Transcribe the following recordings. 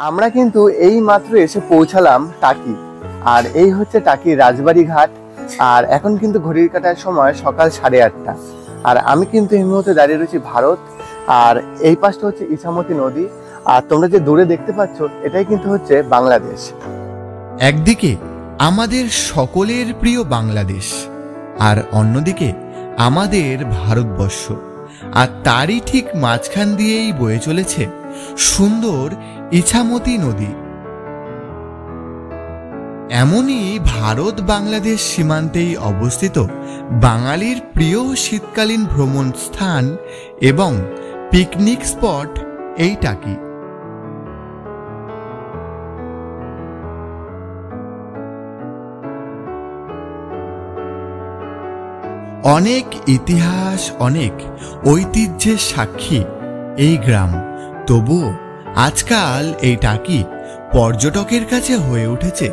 আমরা কিন্তু এই মাত্র এসে পৌঁছালাম টাকি। আর এই হচ্ছে টাকির রাজবাড়ি ঘাট। আর এখন কিন্তু ঘড়ির কাঁটার সময় সকাল 8:30। আর আমি কিন্তু এই মুহূর্তে দাঁড়িয়ে রয়েছি ভারত। আর এই পাশটা হচ্ছে ইছামতি নদী। আর তোমরা যে দূরে দেখতে পাচ্ছ এটাই কিন্তু হচ্ছে বাংলাদেশ। একদিকে আমাদের সকলের প্রিয় বাংলাদেশ, আর অন্যদিকে আমাদের ভারতবর্ষ। আর তারই ঠিক মাঝখান দিয়েই বয়ে চলেছে সুন্দর ইছামতি নদী। এমনই ভারত বাংলাদেশ সীমান্তেই অবস্থিত বাঙালির প্রিয় শীতকালীন ভ্রমণ স্থান এবং পিকনিক স্পট এই টাকি। অনেক ইতিহাস, অনেক ঐতিহ্যের সাক্ষী এই গ্রাম। তবুও আজকাল এই টাকি পর্যটকের কাছে হয়ে উঠেছে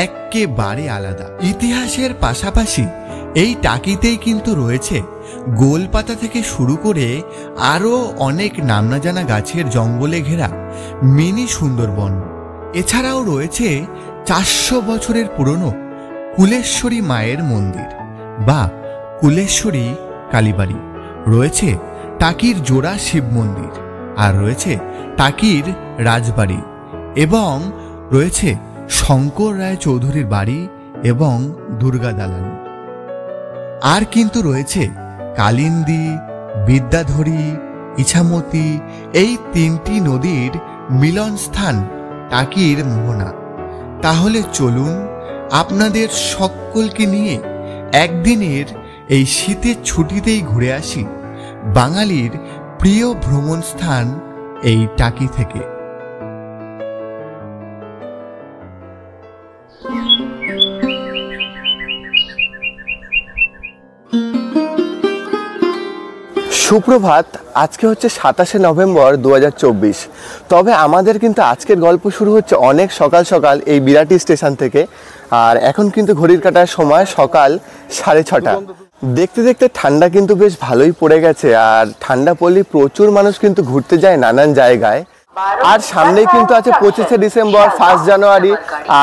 একেবারে আলাদা। ইতিহাসের পাশাপাশি এই টাকিতেই কিন্তু রয়েছে গোলপাতা থেকে শুরু করে আরও অনেক নামনা জানা গাছের জঙ্গলে ঘেরা মিনি সুন্দরবন। এছাড়াও রয়েছে 400 বছরের পুরনো কুলেশ্বরী মায়ের মন্দির বা কুলেশ্বরী কালীবাড়ি, রয়েছে টাকির জোড়া শিব মন্দির, আর রয়েছে টাকির রাজবাড়ি, এবং রয়েছে শঙ্কর রায় চৌধুরীর বাড়ি এবং দুর্গা দালান। আর কিন্তু রয়েছে কালিন্দী, বিদ্যাধরী, ইছামতি, এই 3টি নদীর মিলন স্থান টাকির মোহনা। তাহলে চলুন আপনাদের সকলকে নিয়ে একদিনের এই শীতের ছুটিতেই ঘুরে আসি বাঙালির প্রিয় ভ্রমণ স্থান এই টাকি থেকে। সুপ্রভাত। আজকে হচ্ছে 27শে নভেম্বর 2024। তবে আমাদের কিন্তু আজকের গল্প শুরু হচ্ছে অনেক সকাল সকাল এই বিরাটি স্টেশন থেকে। আর এখন কিন্তু ঘড়ির কাঁটার সময় সকাল 6:30। দেখতে দেখতে ঠান্ডা কিন্তু বেশ ভালোই পড়ে গেছে। আর ঠান্ডা পড়লে প্রচুর মানুষ কিন্তু ঘুরতে যায় নানান জায়গায়। আর সামনেই কিন্তু আছে 25শে ডিসেম্বর, 1 জানুয়ারি।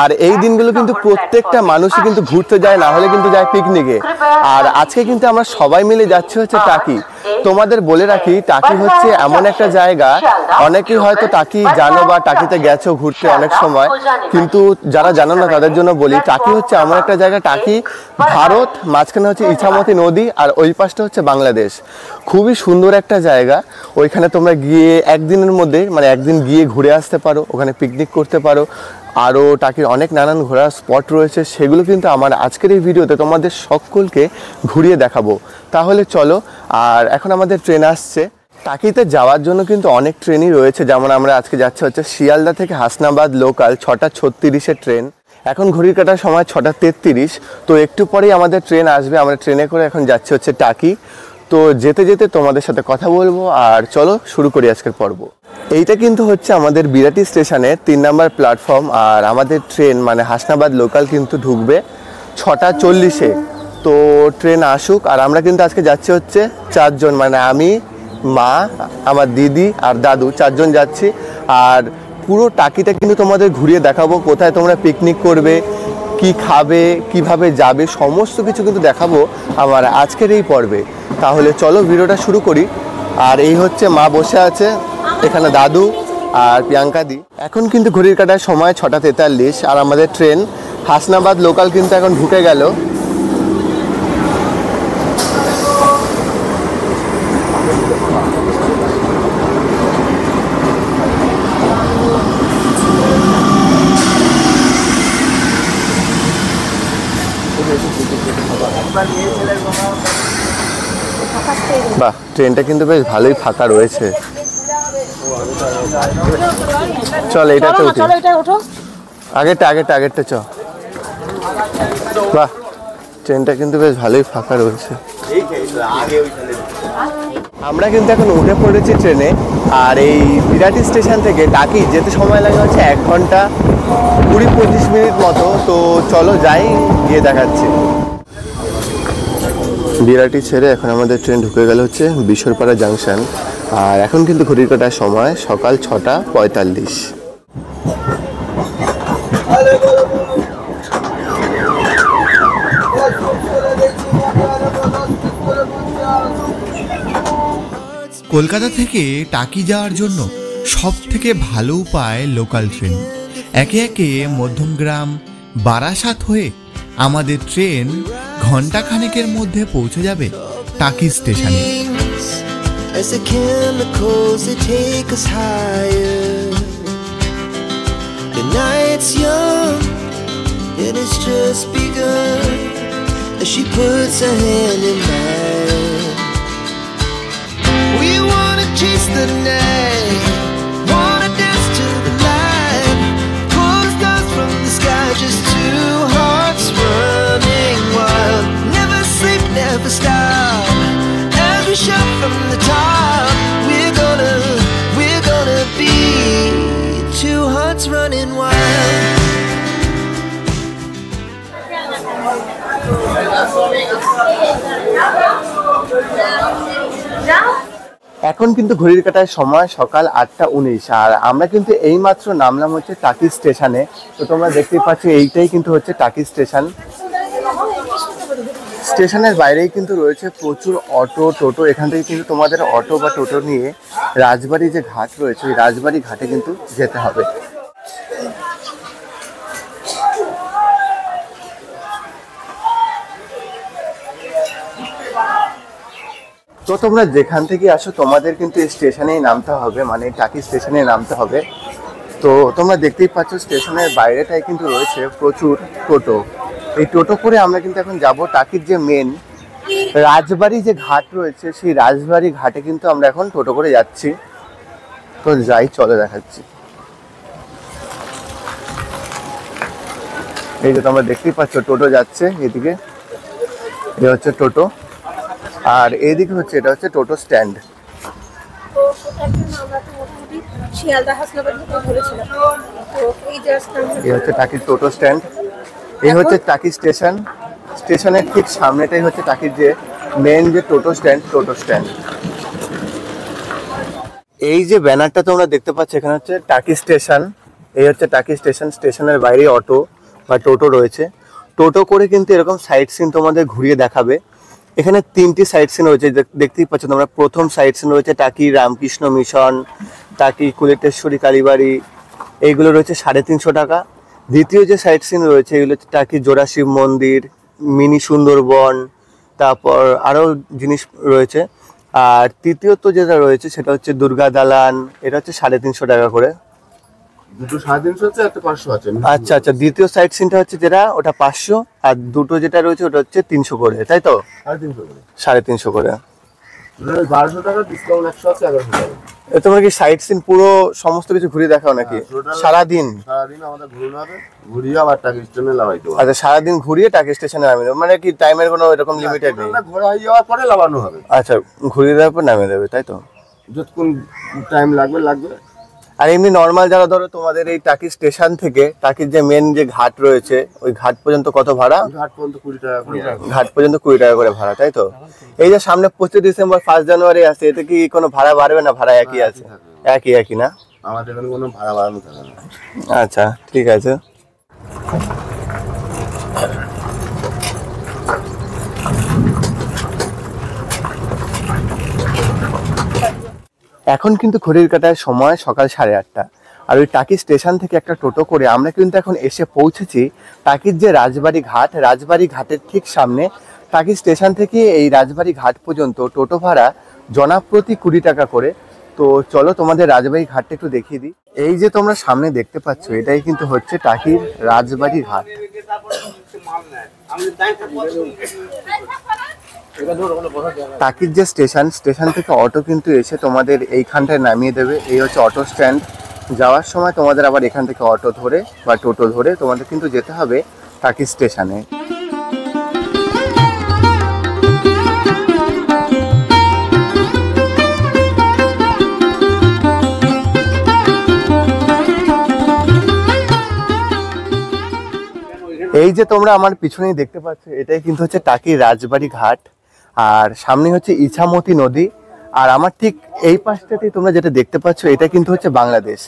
আর এই দিনগুলো কিন্তু প্রত্যেকটা মানুষই কিন্তু ঘুরতে যায়, না হলে কিন্তু যায় পিকনিকে। আর আজকে কিন্তু আমরা সবাই মিলে যাচ্ছি হচ্ছে টাকি। তোমাদের বলে রাখি, টাকি হচ্ছে এমন একটা জায়গা, অনেকেই হয়তো টাকি জানো বা টাকিতে গেছো ঘুরতে অনেক সময়, কিন্তু যারা জানো না তাদের জন্য বলি, টাকি হচ্ছে এমন একটা জায়গা, টাকি ভারত, মাঝখানে হচ্ছে ইছামতি নদী, আর ওই পাশটা হচ্ছে বাংলাদেশ। খুবই সুন্দর একটা জায়গা। ওইখানে তোমরা গিয়ে একদিনের মধ্যে, মানে একদিন গিয়ে ঘুরে আসতে পারো, ওখানে পিকনিক করতে পারো। আরও টাকির অনেক নানান ঘোরার স্পট রয়েছে, সেগুলো কিন্তু আমার আজকের এই ভিডিওতে তোমাদের সকলকে ঘুরিয়ে দেখাবো। তাহলে চলো। আর এখন আমাদের ট্রেন আসছে। টাকিতে যাওয়ার জন্য কিন্তু অনেক ট্রেনই রয়েছে, যেমন আমরা আজকে যাচ্ছি হচ্ছে শিয়ালদা থেকে হাসনাবাদ লোকাল 6:36-এর ট্রেন। এখন ঘড়ির কাটার সময় 6:33। তো একটু পরেই আমাদের ট্রেন আসবে। আমরা ট্রেনে করে এখন যাচ্ছি হচ্ছে টাকি। তো যেতে যেতে তোমাদের সাথে কথা বলবো। আর চলো শুরু করি আজকের পর্ব। এইটা কিন্তু হচ্ছে আমাদের বিরাটি স্টেশনের 3 নম্বর প্ল্যাটফর্ম। আর আমাদের ট্রেন মানে হাসনাবাদ লোকাল কিন্তু ঢুকবে 6:40-এ। তো ট্রেন আসুক। আর আমরা কিন্তু আজকে যাচ্ছি হচ্ছে 4 জন, মানে আমি, মা, আমার দিদি আর দাদু, 4 জন যাচ্ছি। আর পুরো টাকিটা কিন্তু তোমাদের ঘুরিয়ে দেখাবো, কোথায় তোমরা পিকনিক করবে, কি খাবে, কিভাবে যাবে, সমস্ত কিছু কিন্তু দেখাবো আমার আজকের এই পর্বে। তাহলে চলো ভিডিওটা শুরু করি। আর এই হচ্ছে মা বসে আছে, এখানে দাদু আর প্রিয়াঙ্কা দি। এখন কিন্তু ঘড়ির কাটার সময় 6:43। আর আমাদের ট্রেন হাসনাবাদ লোকাল কিন্তু এখন ঢুকে গেল। বাহ, ট্রেনটা কিন্তু বেশ ভালোই ফাঁকা রয়েছে। চল এটাতে উঠি, আগেরটা চ। বাহ, ট্রেনটা কিন্তু বেশ ভালোই ফাঁকা রয়েছে। আমরা কিন্তু এখন উঠে পড়েছি ট্রেনে। আর এই বিরাটি স্টেশন থেকে টাকি যেতে সময় লাগে হচ্ছে 1 ঘন্টা 20-25 মিনিট মতো। তো চলো যাই, গিয়ে দেখাচ্ছি। বিরাটি ছেড়ে এখন আমাদের ট্রেন ঢুকে গেল হচ্ছে বিশ্বরপাড়া জাংশন। আর এখন কিন্তু ঘড়ির কাটার সময় সকাল 6:45। কলকাতা থেকে টাকি যাওয়ার জন্য সব থেকে ভালো উপায় লোকাল ট্রেন। একে একে মধ্যমগ্রাম, বারাসাত হয়ে আমাদের ট্রেন ঘন্টাখানেকের মধ্যে পৌঁছে যাবে টাকি স্টেশনে। As the chemicals they take us higher. The night's young and it's just begun. As she puts her hand in mine, we wanna chase the night, wanna dance to the light, pull the stars from the sky, just two hearts running wild. Never sleep, never stop. As we shout from the top, we're gonna be two hearts running wild. এখন কিন্তু ঘড়ির কাঁটায় সময় সকাল 8:19 আর আমরা কিন্তু এইমাত্র নামলাম হচ্ছে টাকি স্টেশনে। তো তোমরা দেখতেই পাচ্ছ এইটাই কিন্তু হচ্ছে টাকি স্টেশন। স্টেশনের বাইরেই কিন্তু রয়েছে প্রচুর অটো, টোটো। এখান থেকে কিন্তু তোমাদের অটো বা টোটো নিয়ে রাজবাড়ি যে ঘাট রয়েছে ওই রাজবাড়ি ঘাটে কিন্তু যেতে হবে। তো তোমরা যেখান থেকে আসো তোমাদের কিন্তু স্টেশনেই নামতে হবে, মানে টাকি স্টেশনে নামতে হবে। তো তোমরা দেখতেই পাচ্ছ স্টেশনের বাইরেটাই কিন্তু রয়েছে প্রচুর টোটো। এই টোটো করে আমরা কিন্তু এখন যাব টাকির যে মেন রাজবাড়ি যে ঘাট রয়েছে সেই রাজবাড়ি ঘাটে কিন্তু আমরা এখন টোটো করে যাচ্ছি। তো যাই, চলে দেখাচ্ছি। এই যে তোমরা দেখতেই পাচ্ছ টোটো যাচ্ছে এদিকে, এ হচ্ছে টোটো। আর এইদিকে হচ্ছে এটা হচ্ছে টোটো স্ট্যান্ড। এই হচ্ছে টাকির টোটো স্ট্যান্ড, এই হচ্ছে টাকি স্টেশন। স্টেশনের ঠিক সামনেটাই হচ্ছে টাকির যে মেন যে টোটো স্ট্যান্ড, টোটো স্ট্যান্ড। এই যে ব্যানারটা তোমরা দেখতে পাচ্ছ এখানে হচ্ছে টাকি স্টেশন। এই হচ্ছে টাকি স্টেশন। স্টেশনের বাইরে অটো বা টোটো রয়েছে। টোটো করে কিন্তু এরকম সাইট সিন তোমাদের ঘুরিয়ে দেখাবে। এখানে 3টি সাইট সিন রয়েছে, দেখতেই পাচ্ছ তোমরা। প্রথম সাইট সিন রয়েছে টাকি রামকৃষ্ণ মিশন, টাকি কুলেটেশ্বরী কালীবাড়ি, এইগুলো রয়েছে 350 টাকা। দ্বিতীয় যে সাইট সিন রয়েছে এগুলো হচ্ছে টাকি জোড়া শিব মন্দির, মিনি সুন্দরবন, তারপর আরও জিনিস রয়েছে। আর তৃতীয়ত যেটা রয়েছে সেটা হচ্ছে দুর্গা দালান, এটা হচ্ছে 350 টাকা করে। দুটো 350 আছে, একটা 500 আছে। আচ্ছা আচ্ছা, দ্বিতীয় সাইট সিনটা হচ্ছে যেটা ওটা 500, আর দুটো যেটা রয়েছে ওটা হচ্ছে 300 করে, তাই তো? 350 করে। 350 করে। 1200 টাকা ডিসকাউন্ট, 100 আছে, 1100 টাকা। তোমরা কি সাইট সিন পুরো সমস্ত কিছু ঘুরে দেখাও নাকি? সারাদিন আমাদের ঘুরানো হবে, ঘুরিয়ে আবার টাকি স্টেশনে লাগাইতে হবে। আচ্ছা, সারাদিন ঘুরিয়ে টাকি স্টেশনে নামিয়ে দেবে, মানে কি টাইমের কোনো এরকম লিমিটেড নেই? ঘোরা হয়ে যাওয়ার পরে লাগানো হবে। আচ্ছা, ঘুরিয়ে দেওয়ার পর নামিয়ে দেবে, তাই তো? যতক্ষণ টাইম লাগবে। আর এমনি নর্মাল যারা ধরো তোমাদের এই টাকি স্টেশন থেকে টাকির যে মেন যে ঘাট রয়েছে ওই ঘাট পর্যন্ত কত ভাড়া? ঘাট পর্যন্ত 20 টাকা করে। ঘাট পর্যন্ত 20 টাকা করে ভাড়া, তাই তো? এই যে সামনে 25 ডিসেম্বর 1 জানুয়ারি আছে, এতে কি কোনো ভাড়া বাড়বে না? ভাড়া একই আছে? একই না? আমাদের এখানে কোনো ভাড়া বাড়ানো থাকে না। আচ্ছা, ঠিক আছে। এখন কিন্তু ঘড়ির কাঁটায় সময় সকাল 8:30 আর ওই টাকি স্টেশন থেকে একটা টোটো করে আমরা কিন্তু এখন এসে পৌঁছেছি টাকির যে রাজবাড়ি ঘাট। রাজবাড়ি ঘাটের ঠিক সামনে। টাকি স্টেশন থেকে এই রাজবাড়ি ঘাট পর্যন্ত টোটো ভাড়া জনপ্রতি 20 টাকা করে। তো চলো তোমাদের রাজবাড়ি ঘাটটা একটু দেখিয়ে দিই। এই যে তোমরা সামনে দেখতে পাচ্ছ এটাই কিন্তু হচ্ছে টাকির রাজবাড়ি ঘাট। টাকির যে স্টেশন থেকে অটো কিন্তু এসে তোমাদের এইখানটায় নামিয়ে দেবে। এই হচ্ছে অটো স্ট্যান্ড। যাওয়ার সময় তোমাদের আবার এখান থেকে অটো ধরে বা টোটো ধরে তোমাদের কিন্তু যেতে হবে টাকি স্টেশনে। এই যে তোমরা আমার পিছনেই দেখতে পাচ্ছ এটাই কিন্তু হচ্ছে টাকির রাজবাড়ি ঘাট। আর সামনে হচ্ছে ইছামতি নদী। আর আমার ঠিক এই পাশটাতেই তোমরা যেটা দেখতে পাচ্ছ এটা কিন্তু হচ্ছে বাংলাদেশ।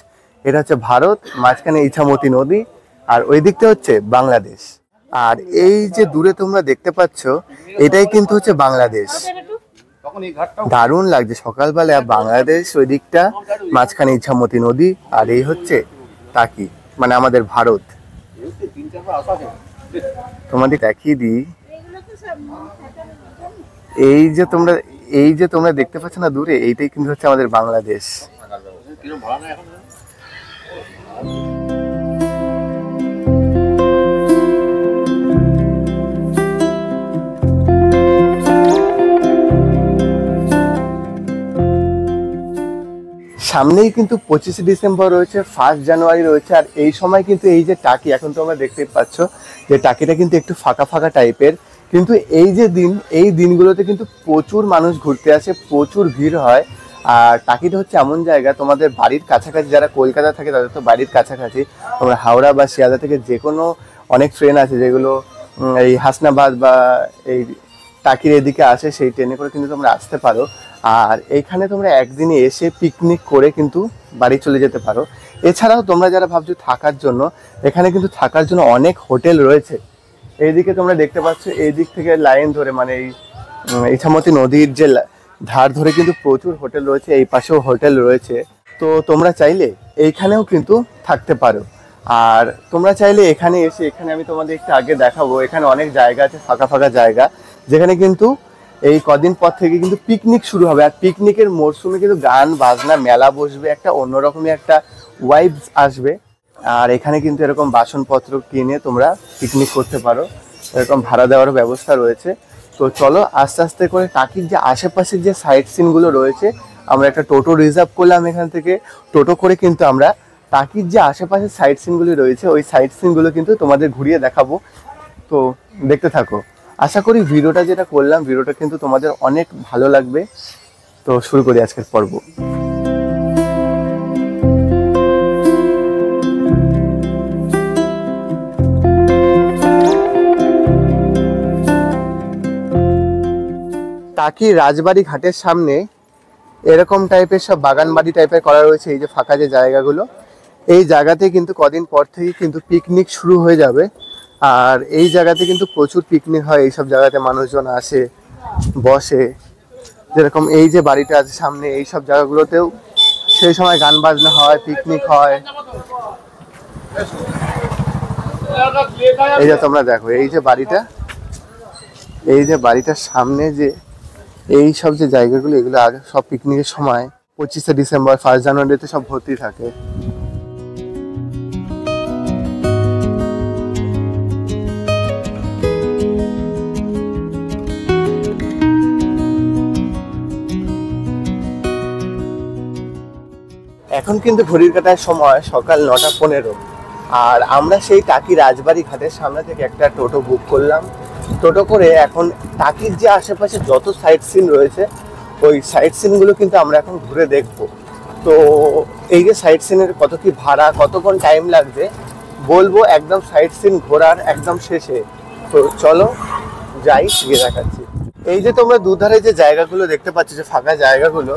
এটা হচ্ছে ভারত, মাঝখানে ইছামতি নদী, আর ওই দিকটা হচ্ছে বাংলাদেশ। আর এই যে দূরে তোমরা দেখতে পাচ্ছ এটাই কিন্তু হচ্ছে বাংলাদেশ। দারুণ লাগছে সকালবেলা বাংলাদেশ ওই দিকটা, মাঝখানে ইছামতি নদী, আর এই হচ্ছে টাকি মানে আমাদের ভারত। তোমাদের দেখিয়ে দিই, এই যে তোমরা দেখতে পাচ্ছ না দূরে, এইটাই কিন্তু হচ্ছে আমাদের বাংলাদেশ। সামনেই কিন্তু 25শে ডিসেম্বর রয়েছে, 1 জানুয়ারি রয়েছে, আর এই সময় কিন্তু এই যে টাকি এখন তোমরা দেখতে পাচ্ছ যে টাকিটা কিন্তু একটু ফাঁকা ফাঁকা টাইপের, কিন্তু এই যে এই দিনগুলোতে কিন্তু প্রচুর মানুষ ঘুরতে আসে, প্রচুর ভিড় হয়। আর টাকিটা হচ্ছে এমন জায়গা, তোমাদের বাড়ির কাছাকাছি যারা কলকাতা থাকে তাদের তো বাড়ির কাছাকাছি, তোমরা হাওড়া বা শিয়ালদা থেকে যে কোনো অনেক ট্রেন আছে যেগুলো এই হাসনাবাদ বা এই টাকির এদিকে আসে, সেই ট্রেনে করে কিন্তু তোমরা আসতে পারো। আর এইখানে তোমরা একদিনে এসে পিকনিক করে কিন্তু বাড়ি চলে যেতে পারো। এছাড়াও তোমরা যারা ভাবছো থাকার জন্য, এখানে কিন্তু থাকার জন্য অনেক হোটেল রয়েছে। এইদিকে তোমরা দেখতে পাচ্ছ, এই দিক থেকে লাইন ধরে মানে এই ইছামতি নদীর যে ধার ধরে কিন্তু প্রচুর হোটেল রয়েছে, এই পাশেও হোটেল রয়েছে। তো তোমরা চাইলে এইখানেও কিন্তু থাকতে পারো। আর তোমরা চাইলে এখানে এসে, এখানে আমি তোমাদের একটু আগে দেখাবো, এখানে অনেক জায়গা আছে ফাঁকা ফাঁকা জায়গা, যেখানে কিন্তু এই কদিন পর থেকে কিন্তু পিকনিক শুরু হবে। আর পিকনিকের মরশুমে কিন্তু গান বাজনা মেলা বসবে, একটা অন্যরকমই একটা ওয়াইবস আসবে। আর এখানে কিন্তু এরকম বাসনপত্র কিনে তোমরা পিকনিক করতে পারো, এরকম ভাড়া দেওয়ার ব্যবস্থা রয়েছে। তো চলো আস্তে আস্তে করে টাকির যে আশেপাশের যে সাইট সিনগুলো রয়েছে, আমরা একটা টোটো রিজার্ভ করলাম, এখান থেকে টোটো করে কিন্তু আমরা টাকির যে আশেপাশের সাইট সিনগুলি রয়েছে ওই সাইট সিনগুলো কিন্তু তোমাদের ঘুরিয়ে দেখাবো। তো দেখতে থাকো। আশা করি ভিডিওটা যেটা করলাম, ভিডিওটা কিন্তু তোমাদের অনেক ভালো লাগবে। তো শুরু করি আজকের পর্ব। টাকি রাজবাড়ি ঘাটের সামনে এরকম টাইপের সব বাগান বাড়ি টাইপের করা রয়েছে। এই যে ফাঁকা যে জায়গাগুলো, এই জায়গাতে কিন্তু কদিন পর থেকে কিন্তু পিকনিক শুরু হয়ে যাবে। আর এই জায়গাতে কিন্তু প্রচুর পিকনিক হয়, এইসব জায়গাতে মানুষজন আসে বসে। যেরকম এই যে বাড়িটা আছে সামনে, এই সব জায়গাগুলোতেও সেই সময় গান বাজনা হয়, পিকনিক হয়। এই যে তোমরা দেখো, এই যে বাড়িটা, এই যে বাড়িটার সামনে যে এই সব যে জায়গাগুলো, এগুলো আগে সব পিকনিকের সময় 25শে ডিসেম্বর 1 জানুয়ারিতে সব ভর্তি থাকে। এখন কিন্তু ঘড়ির কাটার সময় সকাল 9:15, আর আমরা সেই টাকি রাজবাড়ি ঘাটের সামনে থেকে একটা টোটো বুক করলাম। টোটো করে এখন টাকির যে আশেপাশে যত সাইট সিন রয়েছে ওই সাইট সিনগুলো কিন্তু আমরা এখন ঘুরে দেখব। তো এই যে সাইট সিনের কত কি ভাড়া, কতক্ষণ টাইম লাগবে বলবো একদম সাইট সিন ঘোরার একদম শেষে। তো চলো যাই, গিয়ে দেখাচ্ছি। এই যে তোমরা দুধারে যে জায়গাগুলো দেখতে পাচ্ছ, যে ফাঁকা জায়গাগুলো,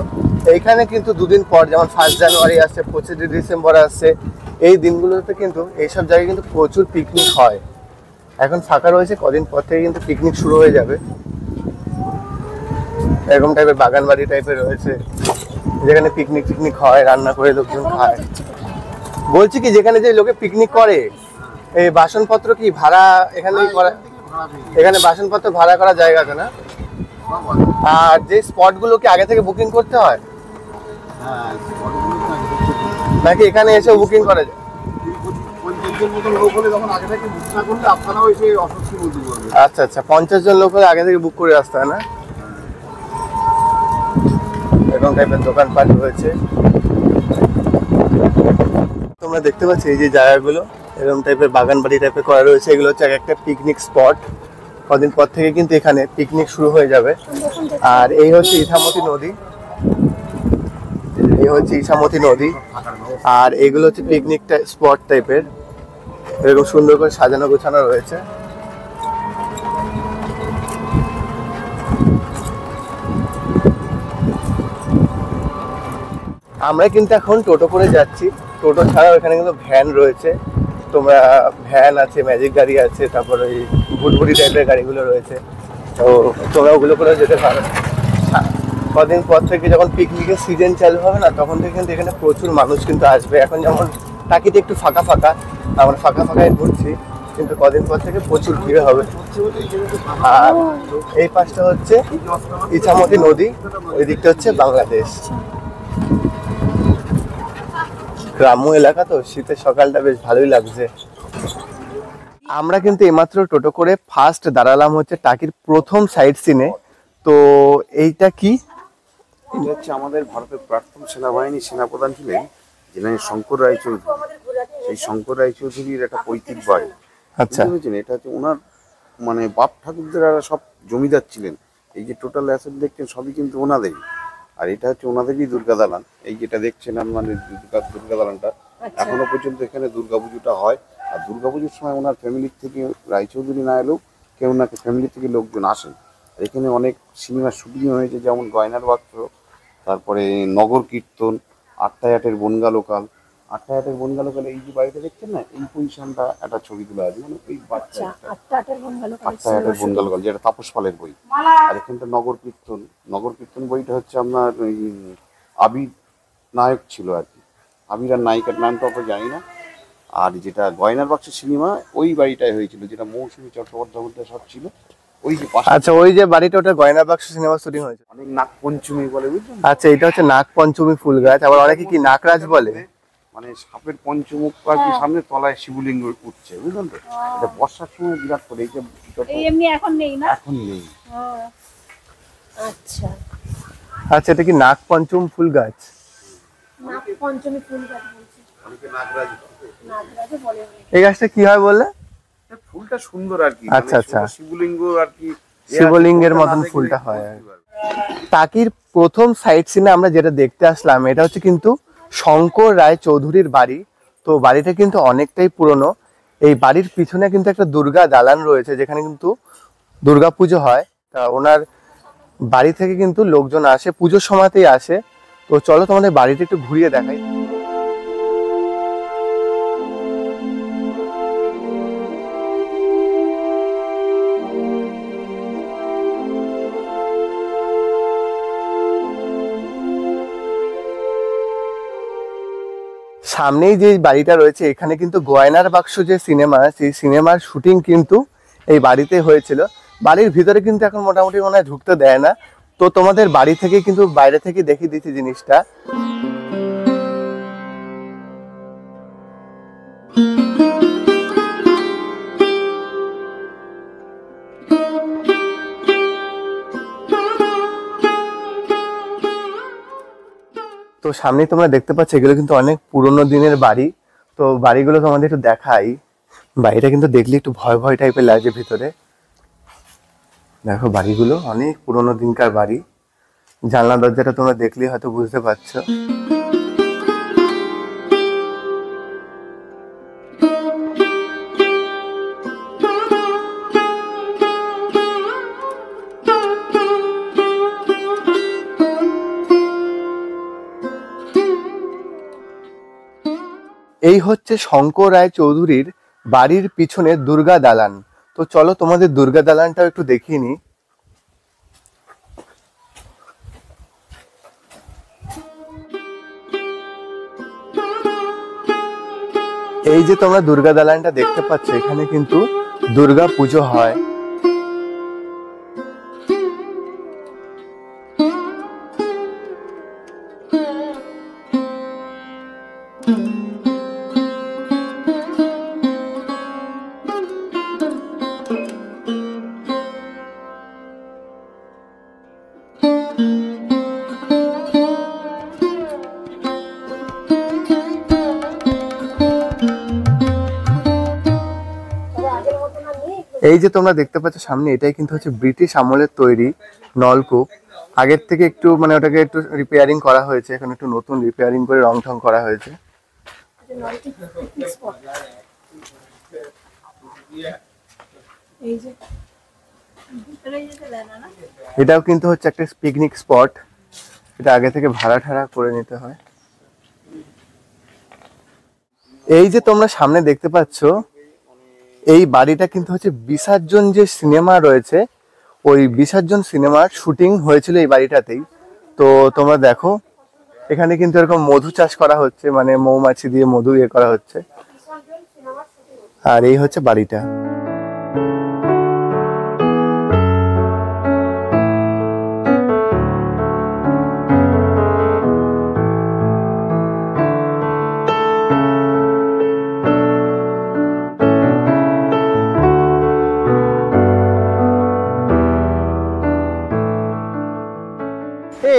এইখানে কিন্তু দুদিন পর যেমন 1 জানুয়ারি আসছে, 25শে ডিসেম্বর আসছে, এই দিনগুলোতে কিন্তু এইসব জায়গায় কিন্তু প্রচুর পিকনিক হয়। এখন ফাঁকা রয়েছে, কদিন পর থেকে কিন্তু পিকনিক শুরু হয়ে যাবে। এরকম টাইপের বাগান বাড়ি টাইপের রয়েছে, যেখানে পিকনিক হয়, রান্না করে লোকজন খায়। বলছি কি, যেখানে যে লোকে পিকনিক করে, এই বাসনপত্র কি ভাড়া এখানেই করা? এখানে বাসনপত্র ভাড়া করা জায়গা আছে না? আর যে স্পটগুলো কি আগে থেকে বুকিং করতে হয় নাকি এখানে এসে বুকিং করা যায়? আচ্ছা আচ্ছা, 50 জন লোক হলে আগে থেকে বুক করে আসতে হয় না? এরকম টাইপের দোকানপাট রয়েছে তোমরা দেখতে পাচ্ছ। এই যে জায়গাগুলো এরকম টাইপের বাগান বাড়ি টাইপের করা রয়েছে, এগুলো হচ্ছে একটা পিকনিক স্পট। কদিন পর থেকে কিন্তু এখানে পিকনিক শুরু হয়ে যাবে। আর এই হচ্ছে ইছামতি নদী, এই হচ্ছে ইছামতি নদী। আর এগুলো হচ্ছে পিকনিক স্পট টাইপের, এরকম সুন্দর করে সাজানো গোছানো রয়েছে। আমরা কিন্তু এখন টোটো করে যাচ্ছি টোটো ছাড়াও এখানে কিন্তু ভ্যান রয়েছে। তোমরা ভ্যান আছে, ম্যাজিক গাড়ি আছে, তারপরে ওই ভুটভুটি টাইপের গাড়িগুলো রয়েছে, তো তোমরা ওগুলো করে যেতে পারো। কদিন পর থেকে যখন পিকনিকের সিজন চালু হবে না, তখন থেকে কিন্তু এখানে প্রচুর মানুষ কিন্তু আসবে। এখন যেমন টাকিতে একটু ফাঁকা ফাঁকা, আমরা ফাঁকা ফাঁকায় ঘুরছি, কিন্তু কদিন পর থেকে প্রচুর ভিড় হবে। আর এই পাশটা হচ্ছে ইছামতি নদী, ওই দিকটা হচ্ছে বাংলাদেশ। গ্রাম্য এলাকা তো, শীতের সকালটা বেশ ভালোই লাগছে। আমরা কিন্তু এইমাত্র টোটো করে ফার্স্ট দাঁড়ালাম হচ্ছে টাকির প্রথম সাইড সিনে। তো এইটা কি? এটা হচ্ছে আমাদের ভারতের প্রাক্তন সেনাবাহিনী সেনাপ্রধান ছিলেন জেনারেল শঙ্কর রায়চৌধুরী। সেই শঙ্কর রায়চৌধুরীর একটা পৈতৃক বাড়ি। আচ্ছা, বুঝেছেন, এটা হচ্ছে ওনার মানে বাপ ঠাকুরদের সব জমিদার ছিলেন। এই যে টোটাল অ্যাসেট দেখছেন সবই কিন্তু ওনাদেরই। আর এটা হচ্ছে ওনাদেরই দুর্গা দালান। এই যেটা দেখছেন মানে দুর্গা দালানটা, এখনো পর্যন্ত এখানে দুর্গাপুজোটা হয়। আর দুর্গাপুজোর সময় ওনার ফ্যামিলির থেকে, রায়চৌধুরী না এলেও কেউ ওনাকে ফ্যামিলি থেকে লোকজন আসেন। এখানে অনেক সিনেমার শুটিং হয়েছে, যেমন গয়নার বাক্স, তারপরে নগর কীর্তন, আটটায়াটের বনগা লোকাল। আটটায়াটের বনগা লোকালে এই যে বাড়িটা দেখছেন না, এই পজিশনটা একটা ছবি তোলা আছে, মানে এই বাচ্চা আটটায়াটের বনগা লোকাল, যেটা তাপস পালের বই। আর এখানটা নগর কীর্তন। নগর কীর্তন বইটা হচ্ছে আপনার ওই আবির নায়ক ছিল আর কি, আবির আর নায়িকার নামটা অত জানি না। আর যেটা গয়নার বাক্স সিনেমা, ওই বাড়িটাই হয়েছিল, যেটা মৌসুমী চট্টোপাধ্যায় সব ছিল। ওই যে আচ্ছা, ওই যে বাড়িটা, ওটা গয়না বাক্স সিনেমা শুটিং হয়েছে। অনেক নাগপঞ্চমী বলে, বুঝলেন? আচ্ছা, এটা হচ্ছে নাগপঞ্চমী ফুল গাছ, আবার অনেকে কি নাকরাজ বলে। মানে সাপের পঞ্চমুখ আর কি, সামনে তলায় শিবলিঙ্গ উঠছে, বুঝলেন তো? এটা বর্ষার সময় বিরাট করে। এমনি এখন নেই না? এখন নেই। আচ্ছা আচ্ছা, এটা কি নাগপঞ্চম ফুল গাছ? নাগ পঞ্চমী ফুল গাছ বলছি, অনেকে নাগরাজ। নাগরাজও বলে। এই গাছটা কি হয় বললে? ফুলটা সুন্দর আর কি, আচ্ছা, আচ্ছা। শিবলিঙ্গ আর কি, শিবলিঙ্গের মতন ফুলটা হয়। টাকির প্রথম সাইট সিনে আমরা যেটা দেখতে আসলাম, এটা হচ্ছে কিন্তু শঙ্কর রায় চৌধুরীর বাড়ি। তো বাড়িটা কিন্তু অনেকটাই পুরনো। এই বাড়ির পিছনে কিন্তু একটা দুর্গা দালান রয়েছে, যেখানে কিন্তু দুর্গা পুজো হয়। তা ওনার বাড়ি থেকে কিন্তু লোকজন আসে, পুজোর সময়তেই আসে। তো চলো তোমাদের বাড়িটা একটু ঘুরিয়ে দেখাই। সামনেই যে বাড়িটা রয়েছে, এখানে কিন্তু গয়নার বাক্স যে সিনেমা, সেই সিনেমার শুটিং কিন্তু এই বাড়িতে হয়েছিল। বাড়ির ভিতরে কিন্তু এখন মোটামুটি মনে হয় ঢুকতে দেয় না। তো তোমাদের বাড়ি থেকে কিন্তু বাইরে থেকে দেখিয়ে দিচ্ছি জিনিসটা। তো সামনে তোমরা দেখতে পাচ্ছ, এগুলো কিন্তু অনেক পুরোনো দিনের বাড়ি। তো বাড়িগুলো তোমাদের একটু দেখাই। বাড়িটা কিন্তু দেখলে একটু ভয় ভয় টাইপের লাগছে ভিতরে। দেখো, বাড়িগুলো অনেক পুরোনো দিনকার বাড়ি। জানলা দরজাটা তোমরা দেখলেই হয়তো বুঝতে পারছো। এই হচ্ছে শঙ্কর রায় চৌধুরীর বাড়ির পিছনে দুর্গা দালান। তো চলো তোমাদের দুর্গা দালানটাও একটু দেখিয়ে নিই। এই যে তোমরা দুর্গা দালানটা দেখতে পাচ্ছ, এখানে কিন্তু দুর্গা পুজো হয়। এই যে তোমরা দেখতে পাচ্ছ সামনে, এটাই কিন্তু হচ্ছে ব্রিটিশ আমলের তৈরি নলকূপ। আগের থেকে একটু মানে ওটাকে একটু রিপেয়ারিং করা হয়েছে, এখন একটু নতুন রিপেয়ারিং করে রং ঠং করা হয়েছে। এটাও কিন্তু হচ্ছে একটা পিকনিক স্পট। এটা আগে থেকে ভাড়া ঠাড়া করে নিতে হয়। এই যে তোমরা সামনে দেখতে পাচ্ছ, এই বাড়িটা কিন্তু হচ্ছে বিসর্জন যে সিনেমা রয়েছে, ওই বিসর্জন সিনেমার শুটিং হয়েছিল এই বাড়িটাতেই। তো তোমরা দেখো এখানে কিন্তু এরকম মধু চাষ করা হচ্ছে, মানে মৌমাছি দিয়ে মধু ইয়ে করা হচ্ছে। আর এই হচ্ছে বাড়িটা।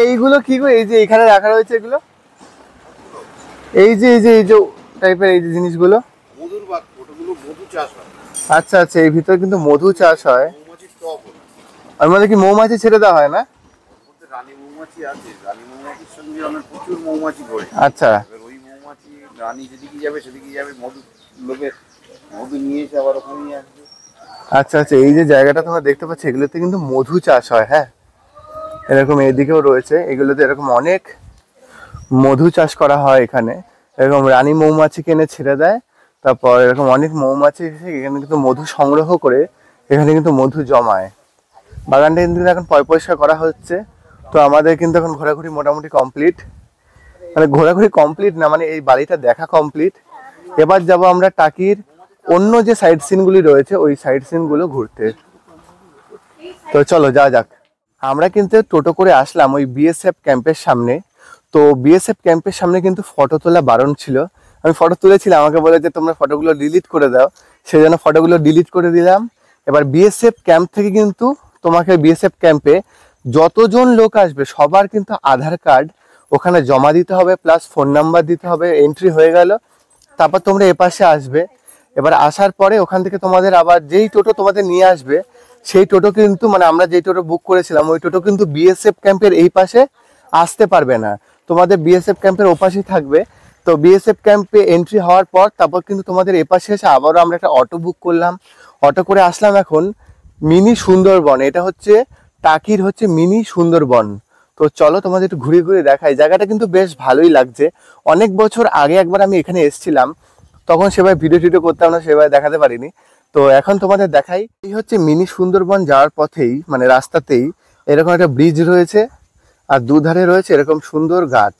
এইগুলো কি গো, এই যে এখানে রাখা রয়েছে এগুলো, এই যে টাইপের এই যে জিনিসগুলো? মধুর বাগ, ওটাগুলো মধু চাষ হয়। আচ্ছা আচ্ছা, এই ভিতরে কিন্তু মধু চাষ হয়। মৌমাছির টপ ওটা। আর মানে কি মৌমাছি ছেড়ে দেওয়া হয় না? ওতে রানী মৌমাছি আছে, রানী মৌমাছির সঙ্গে অনেক প্রচুর মৌমাছি ঘোরে। আচ্ছা এবার ওই মৌমাছি রানী যেদিকে যাবে সেদিকে যাবে, মধু লোভে মধু নিয়ে এসে আবার ওখানেই আসবে। আচ্ছা আচ্ছা, এই যে জায়গাটা তোমরা দেখতে পাচ্ছ, এগুলোতে কিন্তু মধু চাষ হয়। হ্যাঁ, এরকম এদিকেও রয়েছে, এগুলোতে এরকম অনেক মধু চাষ করা হয় এখানে। এরকম রানী মৌমাছি কিনে ছেড়ে দেয়, তারপর এরকম অনেক মৌমাছি এসে এখানে কিন্তু মধু সংগ্রহ করে এখানে কিন্তু মধু জমায়। বাগানটা কিন্তু এখন পরিষ্কার করা হচ্ছে। তো আমাদের কিন্তু এখন ঘোরাঘুরি মোটামুটি কমপ্লিট, মানে ঘোরাঘুরি কমপ্লিট না, মানে এই বাড়িটা দেখা কমপ্লিট। এবার যাব আমরা টাকির অন্য যে সাইড সিনগুলি রয়েছে ওই সাইড সিনগুলো ঘুরতে। তো চলো যাওয়া যাক। আমরা কিন্তু টোটো করে আসলাম ওই বিএসএফ ক্যাম্পের সামনে। তো বিএসএফ ক্যাম্পের সামনে কিন্তু ফটো তোলা বারণ ছিল। আমি ফটো তুলেছিলাম, আমাকে বলে যে তোমরা ফটোগুলো ডিলিট করে দাও, সেই জন্য ফটোগুলো ডিলিট করে দিলাম। এবার বিএসএফ ক্যাম্প থেকে কিন্তু তোমাকে বিএসএফ ক্যাম্পে যতজন লোক আসবে সবার কিন্তু আধার কার্ড ওখানে জমা দিতে হবে, প্লাস ফোন নাম্বার দিতে হবে। এন্ট্রি হয়ে গেল, তারপর তোমরা এপাশে আসবে। এবার আসার পরে ওখান থেকে তোমাদের আবার যেই টোটো তোমাদের নিয়ে আসবে, সেই টোটো কিন্তু, মানে আমরা যেই টোটো বুক করেছিলাম ওই টোটো কিন্তু বিএসএফ ক্যাম্পের এই পাশে আসতে পারবে না, তোমাদের বিএসএফ ক্যাম্পের ওপাশেই থাকবে। তো বিএসএফ ক্যাম্পে এন্ট্রি হওয়ার পর তারপর কিন্তু তোমাদের এপাশে এসে আবারও আমরা একটা অটো বুক করলাম। অটো করে আসলাম এখন মিনি সুন্দরবন। এটা হচ্ছে টাকির হচ্ছে মিনি সুন্দরবন। তো চলো তোমাদের একটু ঘুরে ঘুরে দেখাই। জায়গাটা কিন্তু বেশ ভালোই লাগছে। অনেক বছর আগে একবার আমি এখানে এসেছিলাম, তখন সেভাবে ভিডিও টিডিও করতাম না, সেভাবে দেখাতে পারিনি। তো এখন তোমাদের দেখাই। এই হচ্ছে মিনি সুন্দরবন যাওয়ার পথেই, মানে রাস্তাতেই এরকম একটা ব্রিজ রয়েছে, আর দুধারে রয়েছে এরকম সুন্দর গাছ।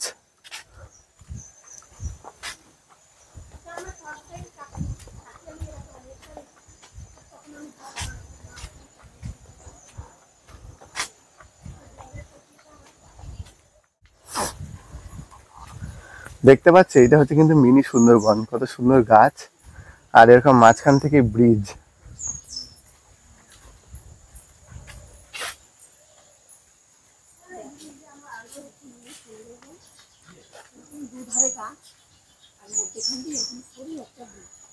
দেখতে পাচ্ছি এটা হচ্ছে কিন্তু মিনি সুন্দরবন, কত সুন্দর গাছ, আর এরকম মাঝখান থেকে ব্রিজ।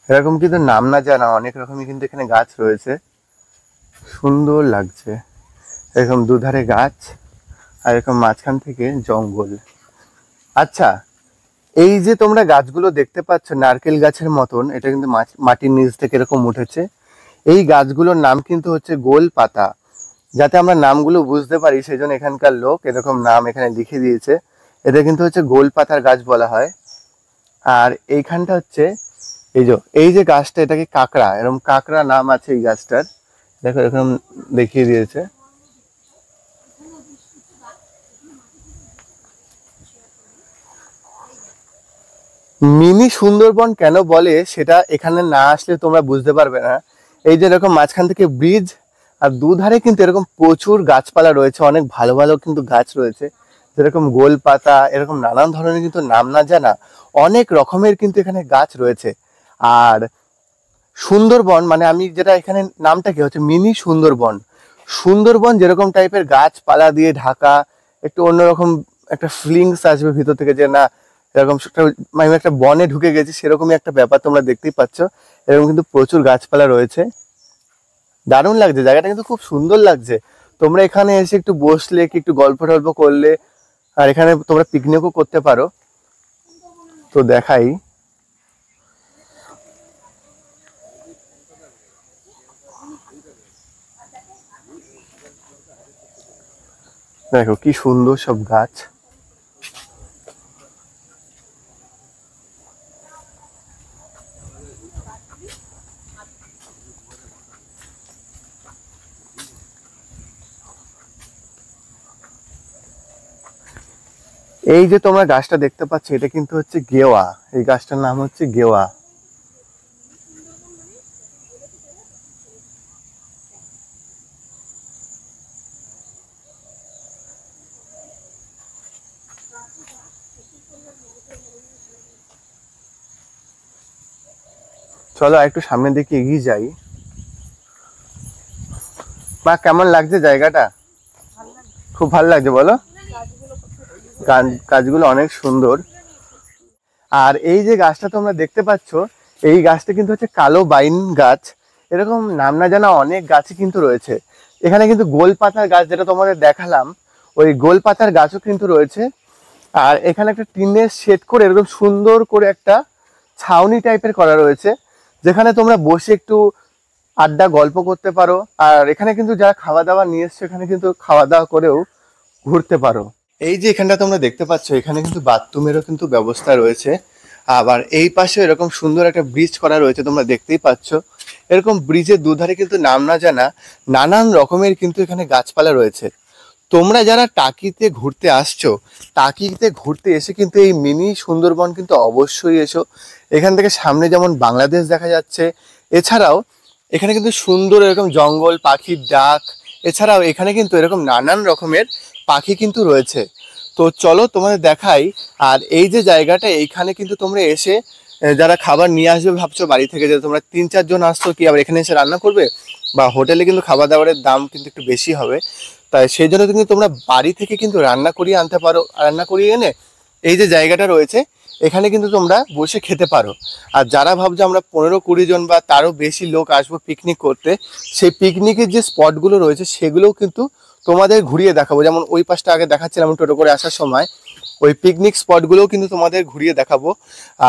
এরকম কিন্তু নাম না জানা অনেক রকমই কিন্তু এখানে গাছ রয়েছে, সুন্দর লাগছে। এরকম দুধারে গাছ আর এরকম মাঝখান থেকে জঙ্গল। আচ্ছা, এই যে তোমরা গাছগুলো দেখতে পাচ্ছ নারকেল গাছের মতন, এটা কিন্তু মাটির নিচ থেকে এরকম উঠেছে। এই গাছগুলোর নাম কিন্তু হচ্ছে গোল পাতা। যাতে আমরা নামগুলো বুঝতে পারি সেই জন্য এখানকার লোক এরকম নাম এখানে লিখে দিয়েছে। এটা কিন্তু হচ্ছে গোল পাতার গাছ বলা হয়। আর এইখানটা হচ্ছে এই যে গাছটা, এটাকে কাঁকড়া, এরকম কাঁকড়া নাম আছে এই গাছটার। দেখো এরকম দেখিয়ে দিয়েছে। মিনি সুন্দরবন কেন বলে সেটা এখানে না আসলে তোমরা বুঝতে পারবে না। এই যে এরকম মাঝখান থেকে ব্রিজ, আর দুধারে কিন্তু এরকম প্রচুর গাছপালা রয়েছে, অনেক ভালো ভালো কিন্তু গাছ রয়েছে, যেরকম গোল পাতা, এরকম নানান ধরনের কিন্তু নাম না জানা অনেক রকমের কিন্তু এখানে গাছ রয়েছে। আর সুন্দরবন মানে আমি যেটা এখানে নামটা কি হচ্ছে মিনি সুন্দরবন। সুন্দরবন যেরকম টাইপের গাছপালা দিয়ে ঢাকা, একটু অন্যরকম একটা ফিলিংস আসবে ভিতর থেকে, যে না এরকম আমি একটা বনে ঢুকে গেছি, সেরকমই একটা ব্যাপার তোমরা দেখতেই পাচ্ছ। এরকম কিন্তু প্রচুর গাছপালা রয়েছে, দারুণ লাগছে জায়গাটা, কিন্তু খুব সুন্দর লাগছে। তোমরা এখানে এসে একটু বসলে, কি একটু গল্প টল্প করলে, আর এখানে তোমরা পিকনিকও করতে পারো। তো দেখাই, দেখো কি সুন্দর সব গাছ। এই যে তোমরা গাছটা দেখতে পাচ্ছ এটা কিন্তু হচ্ছে গেওয়া, এই গাছটার নাম হচ্ছে গেওয়া। চলো একটু সামনের দিকে এগিয়ে যাই। মা কেমন লাগছে জায়গাটা? খুব ভালো লাগছে বলো, গাছগুলো অনেক সুন্দর। আর এই যে গাছটা তোমরা দেখতে পাচ্ছ এই গাছটা কিন্তু হচ্ছে কালো বাইন গাছ। এরকম নাম না জানা অনেক গাছই কিন্তু রয়েছে এখানে। কিন্তু গোলপাতার গাছ যেটা তোমাদের দেখালাম ওই গোলপাতার গাছও কিন্তু রয়েছে। আর এখানে একটা টিনের শেড করে এরকম সুন্দর করে একটা ছাউনি টাইপের করা রয়েছে যেখানে তোমরা বসে একটু আড্ডা গল্প করতে পারো। আর এখানে কিন্তু যারা খাওয়া দাওয়া নিয়ে এসছো এখানে কিন্তু খাওয়া দাওয়া করেও ঘুরতে পারো। এই যে এখানটা তোমরা দেখতে পাচ্ছ এখানে কিন্তু বাথরুমেরও কিন্তু ব্যবস্থা রয়েছে। আবার এই পাশে এরকম সুন্দর একটা ব্রিজ করা রয়েছে তোমরা দেখতেই পাচ্ছ। এরকম ব্রিজের দুধারে কিন্তু নাম না জানা নানান রকমের কিন্তু এখানে গাছপালা রয়েছে। তোমরা যারা টাকিতে ঘুরতে আসছো টাকিতে ঘুরতে এসে কিন্তু এই মিনি সুন্দরবন কিন্তু অবশ্যই এসো। এখান থেকে সামনে যেমন বাংলাদেশ দেখা যাচ্ছে, এছাড়াও এখানে কিন্তু সুন্দর এরকম জঙ্গল, পাখির ডাক, এছাড়াও এখানে কিন্তু এরকম নানান রকমের পাখি কিন্তু রয়েছে। তো চলো তোমাদের দেখাই। আর এই যে জায়গাটা এইখানে কিন্তু তোমরা এসে যারা খাবার নিয়ে আসবে ভাবছো বাড়ি থেকে, যে তোমরা 3-4 জন আসছো কি আবার এখানে এসে রান্না করবে, বা হোটেলে কিন্তু খাবার দাবারের দাম কিন্তু একটু বেশি হবে, তাই সেই জন্য কিন্তু তোমরা বাড়ি থেকে কিন্তু রান্না করিয়ে আনতে পারো। রান্না করিয়ে এনে এই যে জায়গাটা রয়েছে এখানে কিন্তু তোমরা বসে খেতে পারো। আর যারা ভাবছো আমরা 15-20 জন বা তারও বেশি লোক আসবো পিকনিক করতে, সেই পিকনিকের যে স্পটগুলো রয়েছে সেগুলোও কিন্তু তোমাদের ঘুরিয়ে দেখাবো। যেমন ওই পাশটা আগে দেখাচ্ছিলাম টোটো করে আসার সময়, ওই পিকনিক স্পটগুলোও কিন্তু তোমাদের ঘুরিয়ে দেখাবো।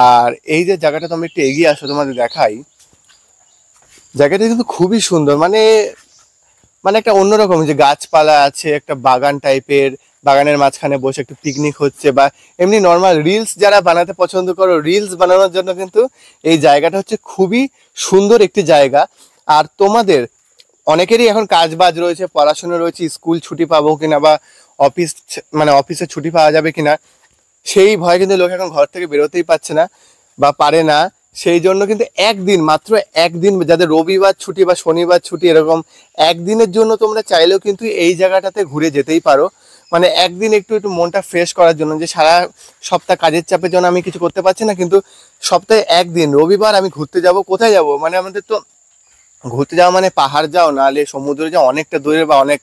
আর এই যে জায়গাটা তোমরা একটু এগিয়ে আসো তোমাদের দেখাই। জায়গাটা কিন্তু খুবই সুন্দর, মানে একটা অন্যরকম, যে গাছপালা আছে, একটা বাগান টাইপের, বাগানের মাঝখানে বসে একটু পিকনিক হচ্ছে, বা এমনি নর্মাল রিলস যারা বানাতে পছন্দ করো রিলস বানানোর জন্য কিন্তু এই জায়গাটা হচ্ছে খুবই সুন্দর একটি জায়গা। আর তোমাদের অনেকেরই এখন কাজ বাজ রয়েছে, পড়াশোনা রয়েছে, স্কুল ছুটি পাবো কিনা বা অফিসে ছুটি পাওয়া যাবে কিনা সেই ভয়ে কিন্তু লোক এখন ঘর থেকে বেরোতেই পারছে না বা পারে না। সেই জন্য কিন্তু একদিন, মাত্র একদিন, যাদের রবিবার ছুটি বা শনিবার ছুটি, এরকম একদিনের জন্য তোমরা চাইলেও কিন্তু এই জায়গাটাতে ঘুরে যেতেই পারো। মানে একদিন একটু মনটা ফ্রেশ করার জন্য, যে সারা সপ্তাহ কাজের চাপের জন্য আমি কিছু করতে পারছি না, কিন্তু সপ্তাহে একদিন রবিবার আমি ঘুরতে যাব। কোথায় যাব? মানে আমাদের তো ঘুরতে যাওয়া মানে পাহাড় যাও, নাহলে সমুদ্রে যাও, অনেকটা দূরে বা অনেক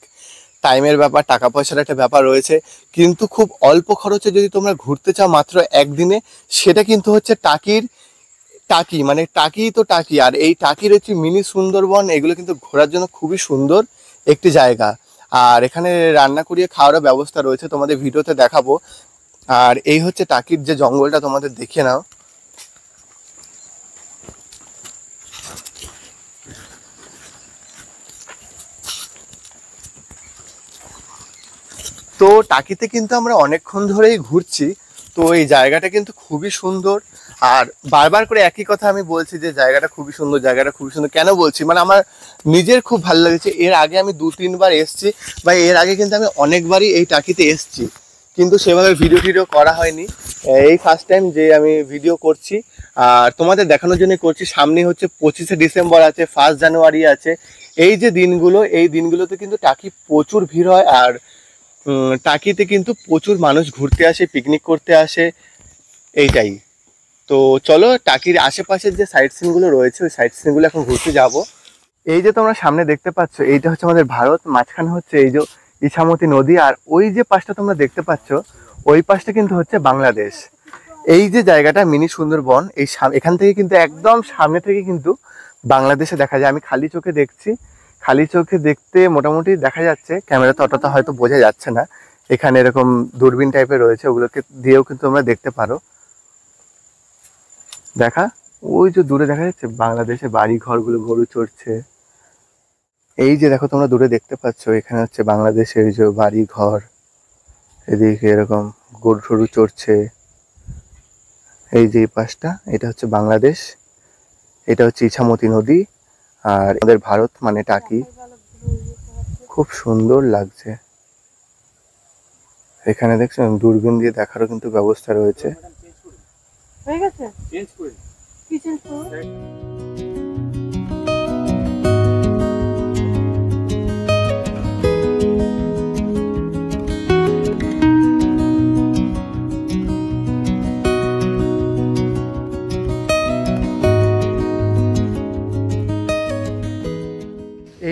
টাইমের ব্যাপার, টাকা পয়সার একটা ব্যাপার রয়েছে। কিন্তু খুব অল্প খরচে যদি তোমরা ঘুরতে চাও মাত্র একদিনে, সেটা কিন্তু হচ্ছে টাকি, মানে টাকি তো টাকি। আর এই টাকির হচ্ছে মিনি সুন্দরবন, এগুলো কিন্তু ঘোরার জন্য খুবই সুন্দর একটি জায়গা। আর এখানে রান্না করিয়ে খাওয়ারও ব্যবস্থা রয়েছে, তোমাদের ভিডিওতে দেখাবো। আর এই হচ্ছে টাকির যে জঙ্গলটা, তোমাদের দেখে নাও। তো টাকিতে কিন্তু আমরা অনেকক্ষণ ধরেই ঘুরছি। তো এই জায়গাটা কিন্তু খুবই সুন্দর। আর বারবার করে একই কথা আমি বলছি যে জায়গাটা খুবই সুন্দর, জায়গাটা খুবই সুন্দর। কেন বলছি, মানে আমার নিজের খুব ভালো লেগেছে। এর আগে আমি 2-3 বার এসেছি, বা এর আগে কিন্তু আমি অনেকবারই এই টাকিতে এসেছি, কিন্তু সেভাবে ভিডিও করা হয়নি। এই ফার্স্ট টাইম যে আমি ভিডিও করছি, আর তোমাদের দেখানোর জন্য করছি। সামনে হচ্ছে 25শে ডিসেম্বর আছে, 1 জানুয়ারি আছে। এই যে দিনগুলো, এই দিনগুলোতে কিন্তু টাকি প্রচুর ভিড় হয়। আর টাকিতে কিন্তু প্রচুর মানুষ ঘুরতে আসে, পিকনিক করতে আসে, এইটাই। তো চলো টাকির আশেপাশের যে সাইট সিনগুলো রয়েছে ওই সাইট সিনগুলো এখন ঘুরতে যাব। এই যে তোমরা সামনে দেখতে পাচ্ছ এইটা হচ্ছে আমাদের ভারত, মাঝখানে হচ্ছে এই যে ইছামতি নদী। আর ওই যে পাশটা তোমরা দেখতে পাচ্ছ ওই পাশটা কিন্তু হচ্ছে বাংলাদেশ। এই যে জায়গাটা মিনি সুন্দরবন, এখান থেকে কিন্তু একদম সামনে থেকে কিন্তু বাংলাদেশে দেখা যায়। আমি খালি চোখে দেখছি, খালি চোখে দেখতে মোটামুটি দেখা যাচ্ছে, ক্যামেরাতে অতটা হয়তো বোঝা যাচ্ছে না। এখানে এরকম দূরবীন টাইপের রয়েছে, ওগুলোকে দিয়েও কিন্তু তোমরা দেখতে পারো। দেখা, ওই যে দূরে দেখা যাচ্ছে বাংলাদেশে বাড়ি ঘরগুলো, গরু চড়ছে। এই যে দেখো তোমরা দূরে দেখতে পাচ্ছ এখানে হচ্ছে বাংলাদেশের যে বাড়ি ঘর, এদিকে এরকম গরু টরু চড়ছে। এই যে পাশটা এটা হচ্ছে বাংলাদেশ, এটা হচ্ছে ইছামতি নদী, আর আমাদের ভারত মানে টাকি। খুব সুন্দর লাগছে। এখানে দেখছেন দূরবীন দিয়ে দেখারও কিন্তু ব্যবস্থা রয়েছে। হয়ে গেছে কি চেঞ্জ করব?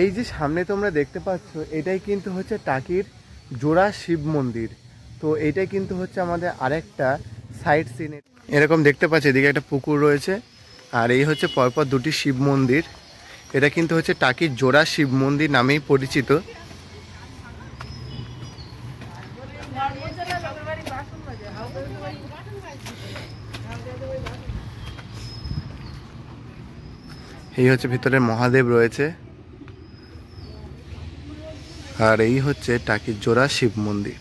এই যে সামনে তোমরা দেখতে পাচ্ছ এটাই কিন্তু হচ্ছে টাকির জোড়া শিব মন্দির। তো এটাই কিন্তু হচ্ছে আমাদের আরেকটা সাইড সিন। এরকম দেখতে পাচ্ছ এদিকে একটা পুকুর রয়েছে আর এই হচ্ছে পরপর দুটি শিব মন্দির। এটা কিন্তু হচ্ছে টাকির জোড়া শিব মন্দির নামেই পরিচিত। এই হচ্ছে ভিতরে মহাদেব রয়েছে আর এই হচ্ছে টাকির জোড়া শিব মন্দির।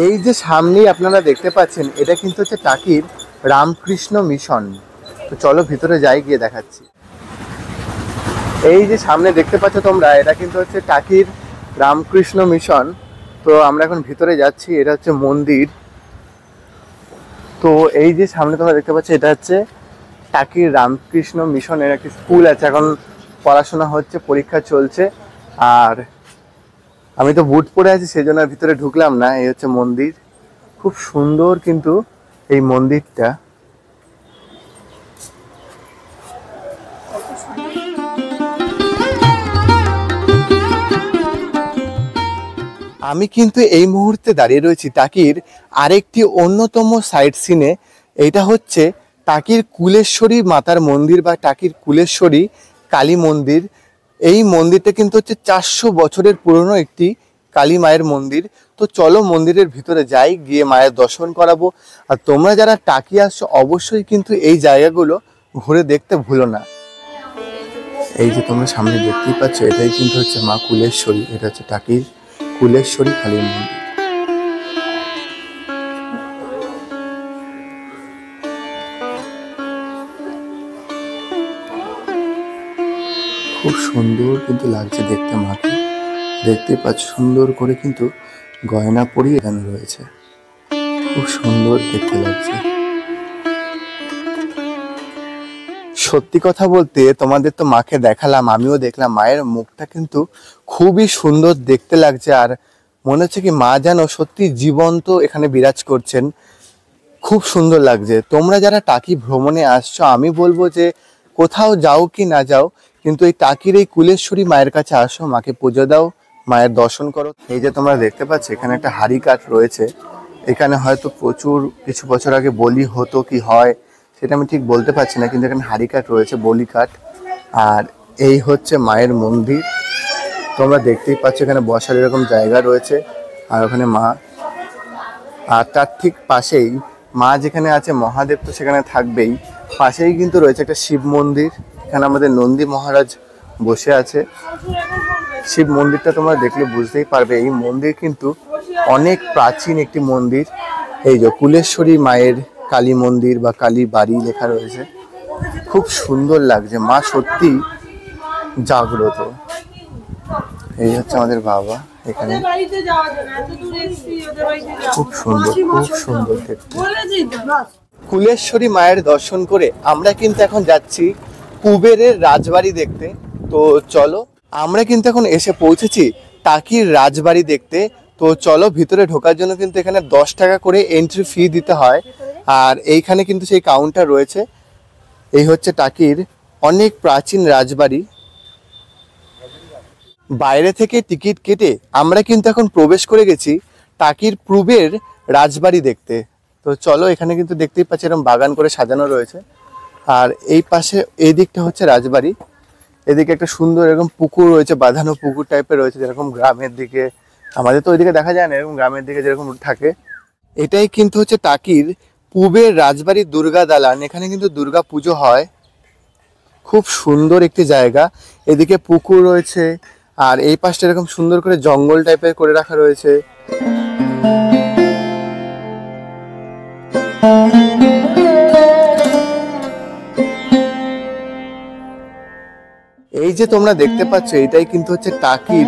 এই যে সামনেই আপনারা দেখতে পাচ্ছেন এটা কিন্তু হচ্ছে টাকির রামকৃষ্ণ মিশন। তো চলো ভিতরে যাই, গিয়ে দেখাচ্ছি। এই যে সামনে দেখতে পাচ্ছ তোমরা এটা কিন্তু হচ্ছে টাকির রামকৃষ্ণ মিশন। তো আমরা এখন ভিতরে যাচ্ছি, এটা হচ্ছে মন্দির। তো এই যে সামনে তোমরা দেখতে পাচ্ছ এটা হচ্ছে টাকির রামকৃষ্ণ মিশনের একটি স্কুল আছে, এখন পড়াশোনা হচ্ছে, পরীক্ষা চলছে। আর আমি তো বুট পরে আছি সেজন্য ভিতরে ঢুকলাম না। এই হচ্ছে মন্দির, খুব সুন্দর কিন্তু এই মন্দিরটা। আমি কিন্তু এই মুহূর্তে দাঁড়িয়ে রয়েছি টাকির আরেকটি অন্যতম সাইট সিনে। এটা হচ্ছে টাকির কুলেশ্বরী মাতার মন্দির বা টাকির কুলেশ্বরী কালী মন্দির। এই মন্দিরটা কিন্তু হচ্ছে 400 বছরের পুরনো একটি কালী মায়ের মন্দির। তো চলো মন্দিরের ভিতরে যাই, গিয়ে মায়ের দর্শন করাবো। আর তোমরা যারা টাকি আসছো অবশ্যই কিন্তু এই জায়গাগুলো ঘুরে দেখতে ভুলো না। এই যে তোমরা সামনে দেখতেই পাচ্ছ এটাই কিন্তু হচ্ছে মা কুলেশ্বরী। এটা হচ্ছে টাকির কুলেশ্বরী কালী মন্দির। খুব সুন্দর কিন্তু লাগছে দেখতে মাকে। দেখতে পাচ্ছ সুন্দর করে কিন্তু গয়না পরিয়ে এখানে রয়েছে, খুব সুন্দর দেখতে লাগছে। সত্যি কথা বলতে তোমাদের তো মাকে দেখালাম, আমিও দেখলাম, মায়ের মুখটা কিন্তু খুবই সুন্দর দেখতে লাগছে। আর মনে হচ্ছে কি মা যেন সত্যি জীবন্ত এখানে বিরাজ করছেন, খুব সুন্দর লাগছে। তোমরা যারা টাকি ভ্রমণে আসছো আমি বলবো যে কোথাও যাও কি না যাও কিন্তু এই টাকির এই কুলেশ্বরী মায়ের কাছে আসো, মাকে পুজো দাও, মায়ের দর্শন করো। এই যে তোমরা দেখতে পাচ্ছ এখানে একটা হাড়ি কাঠ রয়েছে। এখানে হয়তো প্রচুর কিছু বছর আগে বলি হতো কি হয় সেটা আমি ঠিক বলতে পারছি না, কিন্তু এখানে হাড়ি কাঠ রয়েছে, বলি কাঠ। আর এই হচ্ছে মায়ের মন্দির। তোমরা দেখতেই পাচ্ছ এখানে বসার এরকম জায়গা রয়েছে আর ওখানে মা। আর তার ঠিক পাশেই মা যেখানে আছে মহাদেব তো সেখানে থাকবেই, পাশেই কিন্তু রয়েছে একটা শিব মন্দির। এখানে আমাদের নন্দী মহারাজ বসে আছে। শিব মন্দিরটা তোমরা দেখলে বুঝতেই পারবে এই মন্দির কিন্তু অনেক প্রাচীন একটি মন্দির। এই যে কুলেশ্বরী মায়ের কালী মন্দির বা কালী বাড়ি লেখা রয়েছে, খুব সুন্দর লাগছে, মা সত্যি জাগ্রত। এই হচ্ছে আমাদের বাবা, এখানে খুব সুন্দর, খুব সুন্দর দেখতে। কুলেশ্বরী মায়ের দর্শন করে আমরা কিন্তু এখন যাচ্ছি কুবেরের রাজবাড়ি দেখতে। তো চলো, আমরা কিন্তু এখন এসে পৌঁছেছি টাকির রাজবাড়ি দেখতে। তো চলো ভিতরে ঢোকার জন্য কিন্তু এখানে 10 টাকা করে এন্ট্রি ফি দিতে হয়। আর এইখানে কিন্তু সেই কাউন্টার রয়েছে। এই হচ্ছে টাকির অনেক প্রাচীন রাজবাড়ি। বাইরে থেকে টিকিট কেটে আমরা কিন্তু এখন প্রবেশ করে গেছি টাকির পূবের রাজবাড়ি দেখতে। তো চলো, এখানে কিন্তু দেখতেই পাচ্ছি এরকম বাগান করে সাজানো রয়েছে। আর এই পাশে এই দিকটা হচ্ছে রাজবাড়ি। এদিকে একটা সুন্দর এরকম পুকুর রয়েছে, বাঁধানো পুকুর টাইপের রয়েছে, যেরকম গ্রামের দিকে, আমাদের তো ওইদিকে দেখা যায় না, এরকম গ্রামের দিকে যেরকম থাকে। এটাই কিন্তু হচ্ছে টাকির পূবের রাজবাড়ির দুর্গা দালান। এখানে কিন্তু দুর্গা পুজো হয়। খুব সুন্দর একটি জায়গা। এদিকে পুকুর রয়েছে আর এই পাশটা এরকম সুন্দর করে জঙ্গল টাইপের করে রাখা রয়েছে। এই যে তোমরা দেখতে পাচ্ছ এটাই কিন্তু হচ্ছে টাকির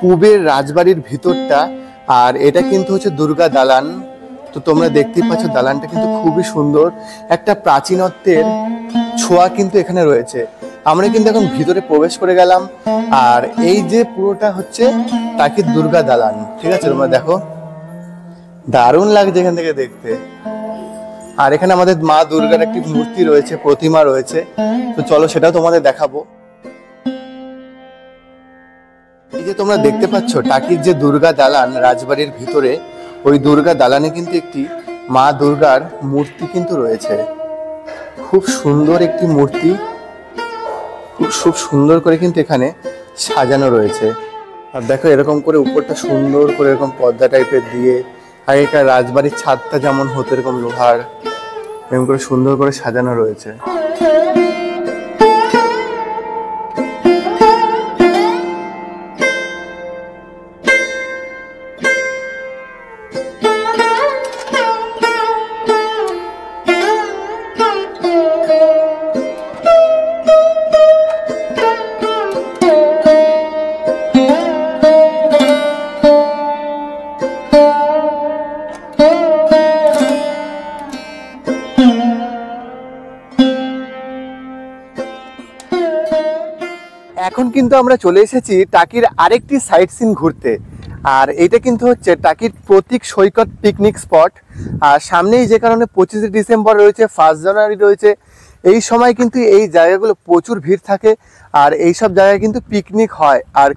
পূবের রাজবাড়ির ভিতরটা, আর এটা কিন্তু হচ্ছে দুর্গা দালান। তো তোমরা দেখতেই পাচ্ছ দালানটা কিন্তু খুবই সুন্দর, একটা প্রাচীনত্বের ছোঁয়া কিন্তু এখানে রয়েছে। আমরা কিন্তু এখন ভিতরে প্রবেশ করে গেলাম, আর এই যে পুরোটা হচ্ছে টাকির দুর্গা দালান। ঠিক আছে, তোমরা দেখো দারুণ লাগছে এখান থেকে দেখতে। আর এখানে আমাদের মা দুর্গার একটি মূর্তি রয়েছে, প্রতিমা রয়েছে, তো চলো সেটাও তোমাদের দেখাবো। এই যে তোমরা দেখতে পাচ্ছ টাকির যে দুর্গা দালান রাজবাড়ির ভিতরে, ওই দুর্গা দালানে কিন্তু একটি মা দুর্গার মূর্তি কিন্তু রয়েছে। খুব সুন্দর একটি মূর্তি, খুব সুন্দর করে কিন্তু এখানে সাজানো রয়েছে। আর দেখো এরকম করে উপরটা সুন্দর করে এরকম পর্দা টাইপের দিয়ে, আর এটা রাজবাড়ির ছাদটা যেমন হতো এরকম লোহার, এরকম করে সুন্দর করে সাজানো রয়েছে। এখন কিন্তু আমরা চলে এসেছি টাকির আরেকটি সাইট সিন ঘুরতে, আর এটা কিন্তু হচ্ছে টাকির প্রতীক সৈকত পিকনিক স্পট। আর সামনেই যে কারণে 25শে ডিসেম্বর রয়েছে, 1 জানুয়ারি রয়েছে, এই সময় কিন্তু এই জায়গাগুলো প্রচুর ভিড় থাকে। আর এই সব জায়গায় কিন্তু পিকনিক হয়, আর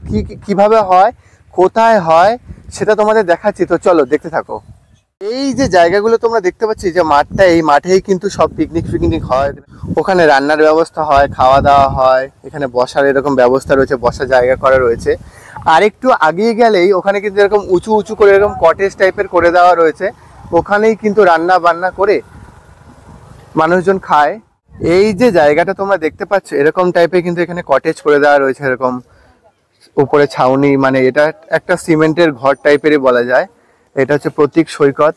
কিভাবে হয়, কোথায় হয় সেটা তোমাদের দেখাচ্ছি, তো চলো দেখতে থাকো। এই যে জায়গাগুলো তোমরা দেখতে পাচ্ছ, যে মাঠটা, এই মাঠেই কিন্তু সব পিকনিক হয়। ওখানে রান্নার ব্যবস্থা হয়, খাওয়া দাওয়া হয়, এখানে বসার এরকম ব্যবস্থা রয়েছে, বসার জায়গা করা রয়েছে। আর একটু আগিয়ে গেলেই ওখানে কিন্তু এরকম উঁচু করে এরকম কটেজ টাইপের করে দেওয়া রয়েছে, ওখানেই কিন্তু রান্না বান্না করে মানুষজন খায়। এই যে জায়গাটা তোমরা দেখতে পাচ্ছ এরকম টাইপের কিন্তু এখানে কটেজ করে দেওয়া রয়েছে, এরকম উপরে ছাউনি, মানে এটা একটা সিমেন্টের ঘর টাইপেরই বলা যায়। এটা হচ্ছে প্রতীক সৈকত।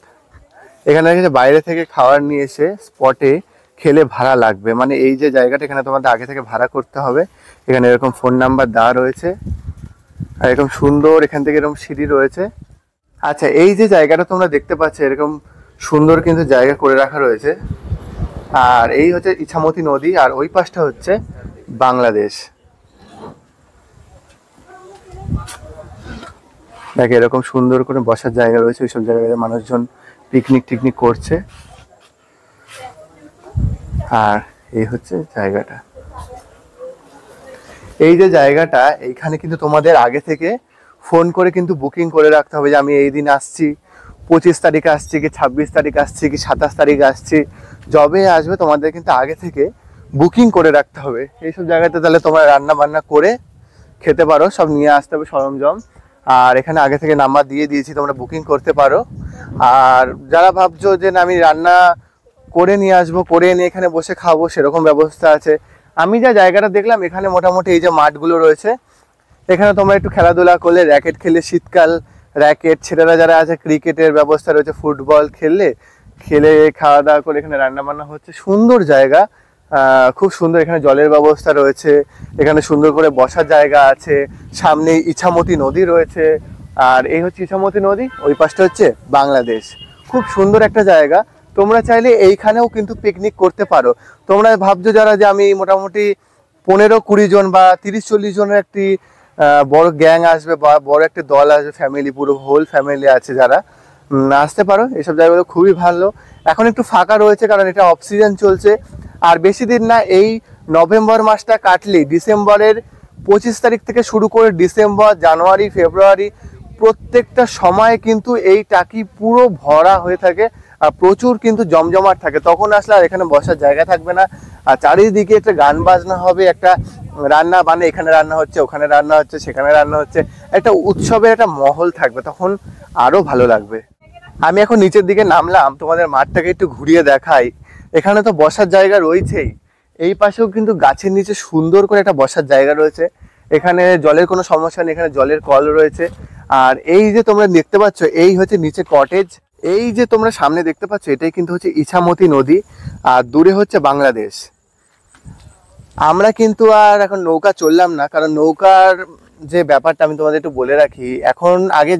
এখানে বাইরে থেকে খাবার নিয়ে এসে স্পটে খেলে ভাড়া লাগবে, মানে এই যে জায়গাটা এখানে তোমাদের আগে থেকে ভাড়া করতে হবে। এখানে এরকম ফোন নাম্বার দেওয়া রয়েছে, আর এরকম সুন্দর এখান থেকে এরকম সিঁড়ি রয়েছে। আচ্ছা, এই যে জায়গাটা তোমরা দেখতে পাচ্ছ এরকম সুন্দর কিন্তু জায়গা করে রাখা রয়েছে। আর এই হচ্ছে ইছামতি নদী, আর ওই পাশটা হচ্ছে বাংলাদেশ। দেখে এরকম সুন্দর করে বসার জায়গা রয়েছে, ওইসব জায়গায় মানুষজন পিকনিক করছে। আর এই হচ্ছে জায়গাটা। এই যে জায়গাটা, এইখানে কিন্তু তোমাদের আগে থেকে ফোন করে কিন্তু বুকিং করে রাখতে হবে, যে আমি এই দিন আসছি, 25 তারিখে আসছি, কি 26 তারিখ আসছি, কি 27 তারিখে আসছি। যবে আসবে তোমাদের কিন্তু আগে থেকে বুকিং করে রাখতে হবে। এইসব জায়গাতে তাহলে তোমরা রান্না বান্না করে খেতে পারো, সব নিয়ে আসতে হবে সরঞ্জাম। আর এখানে আগে থেকে নাম্বার দিয়ে দিয়েছি, তোমরা বুকিং করতে পারো। আর যারা ভাবছো যে না আমি রান্না করে নিয়ে আসবো, করে নিয়ে এখানে বসে খাবো, সেরকম ব্যবস্থা আছে। আমি যা জায়গাটা দেখলাম, এখানে মোটামুটি এই যে মাঠগুলো রয়েছে, এখানে তোমরা একটু খেলাধুলা করলে, র্যাকেট খেলে, শীতকাল র্যাকেট, ছেলেরা যারা আছে ক্রিকেটের ব্যবস্থা রয়েছে, ফুটবল খেলে খাওয়া দাওয়া করে এখানে রান্না বান্না হচ্ছে। সুন্দর জায়গা, খুব সুন্দর। এখানে জলের ব্যবস্থা রয়েছে, এখানে সুন্দর করে বসার জায়গা আছে, সামনে ইছামতি নদী রয়েছে। আর এই হচ্ছে ইছামতি নদী, ওই পাশটা হচ্ছে বাংলাদেশ। খুব সুন্দর একটা জায়গা। তোমরা চাইলে এইখানেও কিন্তু পিকনিক করতে পারো। তোমরা ভাবছো যারা যে আমি মোটামুটি 15-20 জন বা 30-40 জনের একটি বড় গ্যাং আসবে, বা বড় একটা দল আসবে, ফ্যামিলি, পুরো হোল ফ্যামিলি আছে, যারা আসতে পারো। এইসব জায়গাগুলো খুবই ভালো। এখন একটু ফাঁকা রয়েছে কারণ এটা অফ সিজন চলছে। আর বেশি দিন না, এই নভেম্বর মাসটা কাটলেই ডিসেম্বরের 25 তারিখ থেকে শুরু করে ডিসেম্বর, জানুয়ারি, ফেব্রুয়ারি, প্রত্যেকটা সময় কিন্তু এই টাকি পুরো ভরা হয়ে থাকে, আর প্রচুর কিন্তু জমজমাট থাকে। তখন আসলে আর এখানে বসার জায়গা থাকবে না, আর চারিদিকে একটা গান বাজনা হবে, একটা রান্না বান্না, এখানে রান্না হচ্ছে, ওখানে রান্না হচ্ছে, সেখানে রান্না হচ্ছে, একটা উৎসবের একটা মহল থাকবে, তখন আরো ভালো লাগবে। আমি এখন নিচের দিকে নামলাম, তোমাদের মাঠটাকে একটু ঘুরিয়ে দেখাই। এখানে তো বসার জায়গা রয়েছেই, এই পাশেও কিন্তু গাছের নিচে সুন্দর করে একটা বসার জায়গা রয়েছে। এখানে জলের কোনো সমস্যা নেই, এখানে জলের কল রয়েছে। আর এই যে তোমরা দেখতে পাচ্ছ এই হচ্ছে নিচে কটেজ। এই যে তোমরা সামনে দেখতে পাচ্ছ এটাই কিন্তু হচ্ছে ইছামতি নদী, আর দূরে হচ্ছে বাংলাদেশ। আমরা কিন্তু আর এখন নৌকা চললাম না, কারণ নৌকার যে ব্যাপারটা আমি তোমাদের একটু বলে রাখি। এখন আগে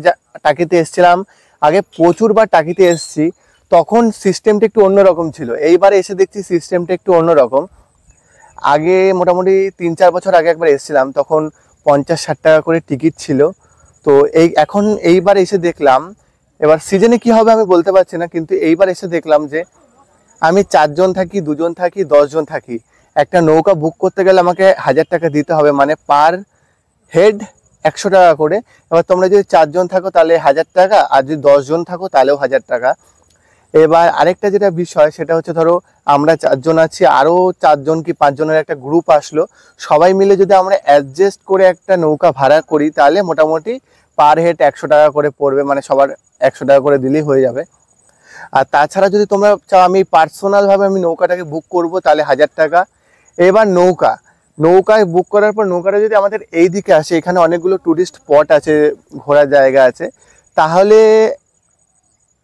টাকিতে এসছিলাম, আগে প্রচুরবার টাকিতে এসছি, তখন সিস্টেমটা একটু অন্যরকম ছিল। এইবারে এসে দেখছি সিস্টেমটা একটু অন্যরকম। আগে মোটামুটি 3-4 বছর আগে একবার এসেছিলাম, তখন 50-60 টাকা করে টিকিট ছিল। তো এখন এইবার এসে দেখলাম, এবার সিজনে কি হবে আমি বলতে পারছি না, কিন্তু এইবার এসে দেখলাম যে আমি 4 জন থাকি, 2 জন থাকি, 10 জন থাকি, একটা নৌকা বুক করতে গেলে আমাকে 1000 টাকা দিতে হবে, মানে পার হেড 100 টাকা করে। এবার তোমরা যদি 4 জন থাকো তাহলে 1000 টাকা, আর যদি 10 জন থাকো তাহলেও 1000 টাকা। এবার আরেকটা যেটা বিষয় সেটা হচ্ছে, ধরো আমরা 4 জন আছি, আরও 4 জন কি 5 জনের একটা গ্রুপ আসলো, সবাই মিলে যদি আমরা অ্যাডজাস্ট করে একটা নৌকা ভাড়া করি তাহলে মোটামুটি পার হেড 100 টাকা করে পড়বে, মানে সবার 100 টাকা করে দিলেই হয়ে যাবে। আর তাছাড়া যদি তোমরা চাও আমি পার্সোনালভাবে আমি নৌকাটাকে বুক করব তাহলে 1000 টাকা। এবার নৌকায় বুক করার পর নৌকাটা যদি আমাদের এই দিকে আসে, এখানে অনেকগুলো টুরিস্ট স্পট আছে, ঘোরার জায়গা আছে, তাহলে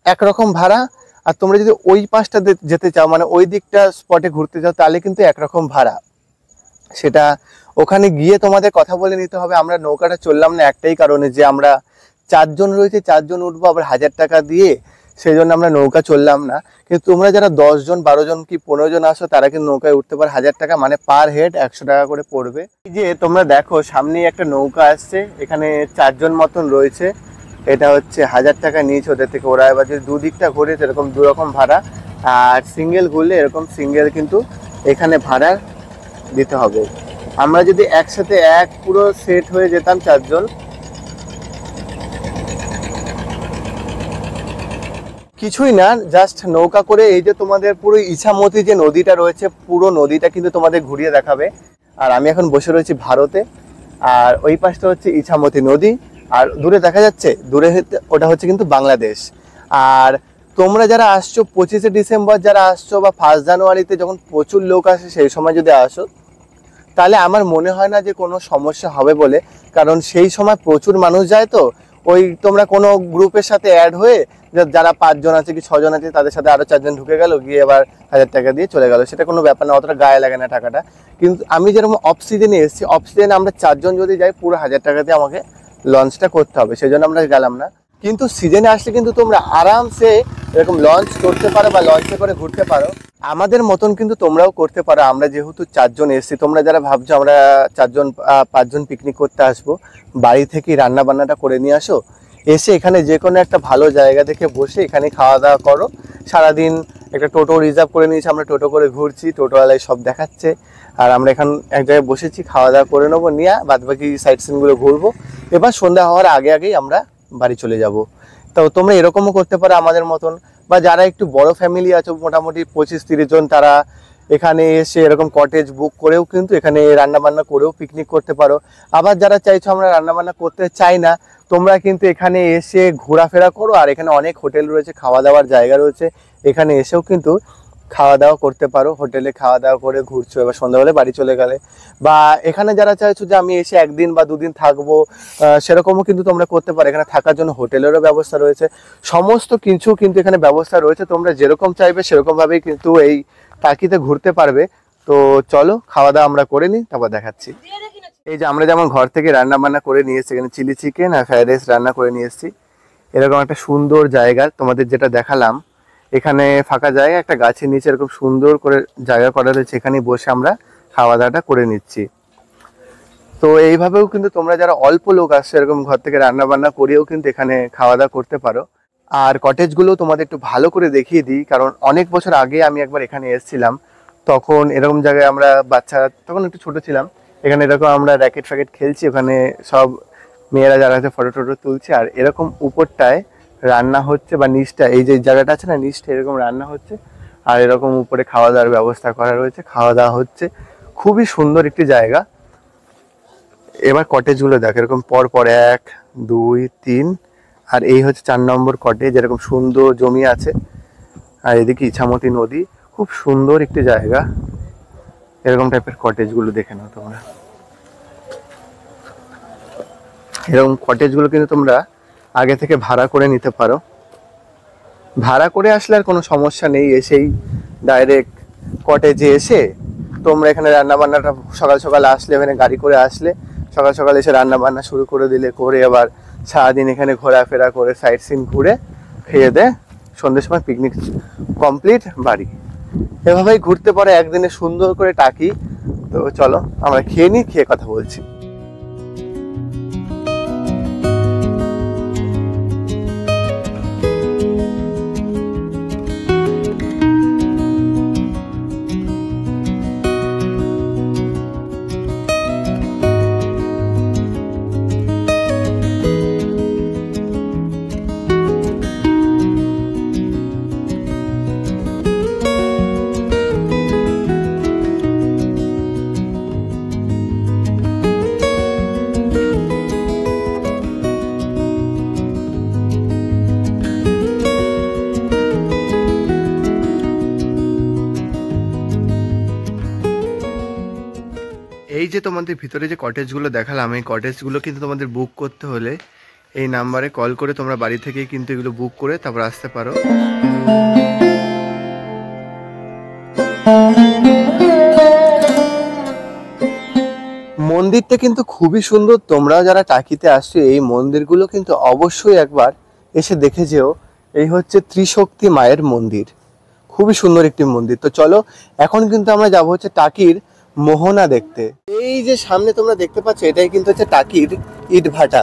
একরকম ভাড়া। আর তোমরা যদি ওই পাশটা যেতে চাও, মানে ওই দিকটা স্পটে ঘুরতে চাও, তাহলে কিন্তু একরকম ভাড়া। সেটা ওখানে গিয়ে তোমাদের কথা বলে নিতে হবে। আমরা নৌকাটা চললাম না একটাই কারণে, যে আমরা 4 জন রয়েছে, 4 জন উঠবো আবার 1000 টাকা দিয়ে, সেই জন্য আমরা নৌকা চললাম না। কিন্তু তোমরা যারা 10 জন, 12 জন কি 15 জন আসো, তারা কিন্তু নৌকায় উঠতে পারে 1000 টাকা, মানে পার হেড 100 টাকা করে পড়বে। এই যে তোমরা দেখো সামনে একটা নৌকা আসছে, এখানে 4 জন মতন রয়েছে, এটা হচ্ছে 1000 টাকা নিয়েছে ওদের থেকে ওরা। এবার যদি দুদিকটা ঘুরে এরকম 2 রকম ভাড়া, আর সিঙ্গেল ঘুরলে এরকম সিঙ্গেল কিন্তু এখানে ভাড়া দিতে হবে। আমরা যদি একসাথে পুরো সেট হয়ে যেতাম 4 জন, কিছুই না, জাস্ট নৌকা করে এই যে তোমাদের পুরো ইছামতি যে নদীটা রয়েছে, পুরো নদীটা কিন্তু তোমাদের ঘুরিয়ে দেখাবে। আর আমি এখন বসে রয়েছি ভারতে, আর ওই পাশটা হচ্ছে ইছামতি নদী, আর দূরে দেখা যাচ্ছে, দূরে ওটা হচ্ছে কিন্তু বাংলাদেশ। আর তোমরা যারা আসছো 25শে ডিসেম্বর যারা আসছো, বা 1 জানুয়ারিতে যখন প্রচুর লোক আসে সেই সময় যদি আসো, তাহলে আমার মনে হয় না যে কোনো সমস্যা হবে বলে, কারণ সেই সময় প্রচুর মানুষ যায়। তো ওই তোমরা কোনো গ্রুপের সাথে অ্যাড হয়ে, যারা 5 জন আছে কি 6 জন আছে, তাদের সাথে আরও 4 জন ঢুকে গেল, গিয়ে এবার 1000 টাকা দিয়ে চলে গেল, সেটা কোনো ব্যাপার না, অতটা গায়ে লাগে না টাকাটা। কিন্তু আমি যেরকম অফ সিজনে এসেছি, অফ সিজনে আমরা 4 জন যদি যাই, পুরো 1000 টাকা দিয়ে আমাকে লঞ্চটা করতে হবে, সেই জন্য আমরা গেলাম না। কিন্তু সিজনে আসলে কিন্তু তোমরা আরামসে এরকম লঞ্চ করতে পারো, বা লঞ্চে করে ঘুরতে পারো, আমাদের মতন কিন্তু তোমরাও করতে পারো। আমরা যেহেতু 4 জন এসেছি, তোমরা যারা ভাবছো আমরা 4 জন 5 জন পিকনিক করতে আসবো, বাড়ি থেকে রান্না বান্নাটা করে নিয়ে আসো, এসে এখানে যে কোনো একটা ভালো জায়গা দেখে বসে এখানে খাওয়া দাওয়া করো। সারাদিন একটা টোটো রিজার্ভ করে নিয়েছি, আমরা টোটো করে ঘুরছি, টোটোওয়ালায় সব দেখাচ্ছে, আর আমরা এখন এক জায়গায় বসেছি, খাওয়া দাওয়া করে নেবো, নিয়ে বাদবাকি সাইট সিনগুলো ঘুরবো। এবার সন্ধ্যা হওয়ার আগেই আমরা বাড়ি চলে যাব। তো তোমরা এরকমও করতে পারো আমাদের মতন, বা যারা একটু বড় ফ্যামিলি আছো, মোটামুটি 25-30 জন, তারা এখানে এসে এরকম কটেজ বুক করেও কিন্তু এখানে রান্নাবান্না করেও পিকনিক করতে পারো। আবার যারা চাইছো আমরা রান্নাবান্না করতে চাই না, তোমরা কিন্তু এখানে এসে ঘোরাফেরা করো, আর এখানে অনেক হোটেল রয়েছে, খাওয়া দাওয়ার জায়গা রয়েছে, এখানে এসেও কিন্তু খাওয়া দাওয়া করতে পারো। হোটেলে খাওয়া দাওয়া করে ঘুরছো, এবার সন্ধ্যাবেলা বাড়ি চলে গেলে। বা এখানে যারা চাইছো যে আমি এসে 1 দিন বা 2 দিন থাকবো, সেরকমও কিন্তু তোমরা করতে পারো। এখানে থাকার জন্য হোটেলেরও ব্যবস্থা রয়েছে, সমস্ত কিছু কিন্তু এখানে ব্যবস্থা রয়েছে। তোমরা যেরকম চাইবে সেরকমভাবেই কিন্তু এই টাকিতে ঘুরতে পারবে। তো চলো খাওয়া দাওয়া আমরা করে নিই, তারপর দেখাচ্ছি। এই যে আমরা যেমন ঘর থেকে রান্না বান্না করে নিয়ে এসেছি, এখানে চিলি চিকেন আর ফ্রাইড রাইস রান্না করে নিয়ে এসেছি। এরকম একটা সুন্দর জায়গা তোমাদের যেটা দেখালাম, এখানে ফাঁকা জায়গা, একটা গাছের নিচে এরকম সুন্দর করে জায়গা করা রয়েছে, এখানে বসে আমরা খাওয়া দাওয়াটা করে নিচ্ছি। তো এইভাবেও কিন্তু তোমরা যারা অল্প লোক আসছো, এরকম ঘর থেকে রান্না বান্না করেও কিন্তু এখানে খাওয়া দাওয়া করতে পারো। আর কটেজগুলো তোমাদের একটু ভালো করে দেখিয়ে দিই, কারণ অনেক বছর আগে আমি একবার এখানে এসেছিলাম, তখন এরকম জায়গায় আমরা বাচ্চা, তখন একটু ছোট ছিলাম, এখানে এরকম আমরা র্যাকেট ফ্যাকেট খেলছি, ওখানে সব মেয়েরা যারা আছে ফটো টটো তুলছে, আর এরকম উপরটায় রান্না হচ্ছে, বা নিচটা এই যে জায়গাটা আছে না, নিচটা এরকম রান্না হচ্ছে, আর এরকম উপরে খাওয়া দাওয়ার ব্যবস্থা করা রয়েছে, খাওয়া দাওয়া হচ্ছে। খুবই সুন্দর একটি জায়গা। এবার কটেজগুলো দেখ, এরকম পর পর 1, 2, 3, আর এই হচ্ছে 4 নম্বর কটেজ, এরকম সুন্দর জমি আছে, আর এদিকে ইছামতি নদী, খুব সুন্দর একটি জায়গা। এরকম টাইপের কটেজগুলো দেখে নাও তোমরা। এরকম কটেজগুলো কিন্তু তোমরা আগে থেকে ভাড়া করে নিতে পারো। ভাড়া করে আসলে আর কোনো সমস্যা নেই, এসেই ডাইরেক্ট কটেজে এসে তোমরা এখানে রান্না বান্নাটা সকাল সকাল আসলে, এখানে গাড়ি করে আসলে সকাল সকাল এসে রান্না বান্না শুরু করে দিলে, করে আবার সারাদিন এখানে ঘোরাফেরা করে সাইট সিন ঘুরে খেয়ে দে সন্ধ্যের সময় পিকনিক কমপ্লিট বাড়ি। এভাবেই ঘুরতে পারো একদিনে সুন্দর করে টাকি। তো চলো আমরা খেয়ে নিই, খেয়ে কথা বলছি। এই যে তোমাদের ভিতরে যে কটেজগুলো দেখালাম, এই কটেজগুলো কিন্তু তোমাদের বুক করতে হলে এই নাম্বারে কল করে তোমরা বাড়ি থেকেই কিন্তু এগুলো বুক করে তারপর আসতে পারো। মন্দিরটা কিন্তু খুবই সুন্দর। তোমরা যারা টাকিতে আসছো এই মন্দিরগুলো কিন্তু অবশ্যই একবার এসে দেখে যেও। এই হচ্ছে ত্রিশক্তি মায়ের মন্দির, খুবই সুন্দর একটি মন্দির। তো চলো এখন কিন্তু আমরা যাবো হচ্ছে টাকির মোহনা দেখতে। এই যে সামনে তোমরা দেখতে পাচ্ছ এটাই কিন্তু হচ্ছে টাকির ইট ভাটা।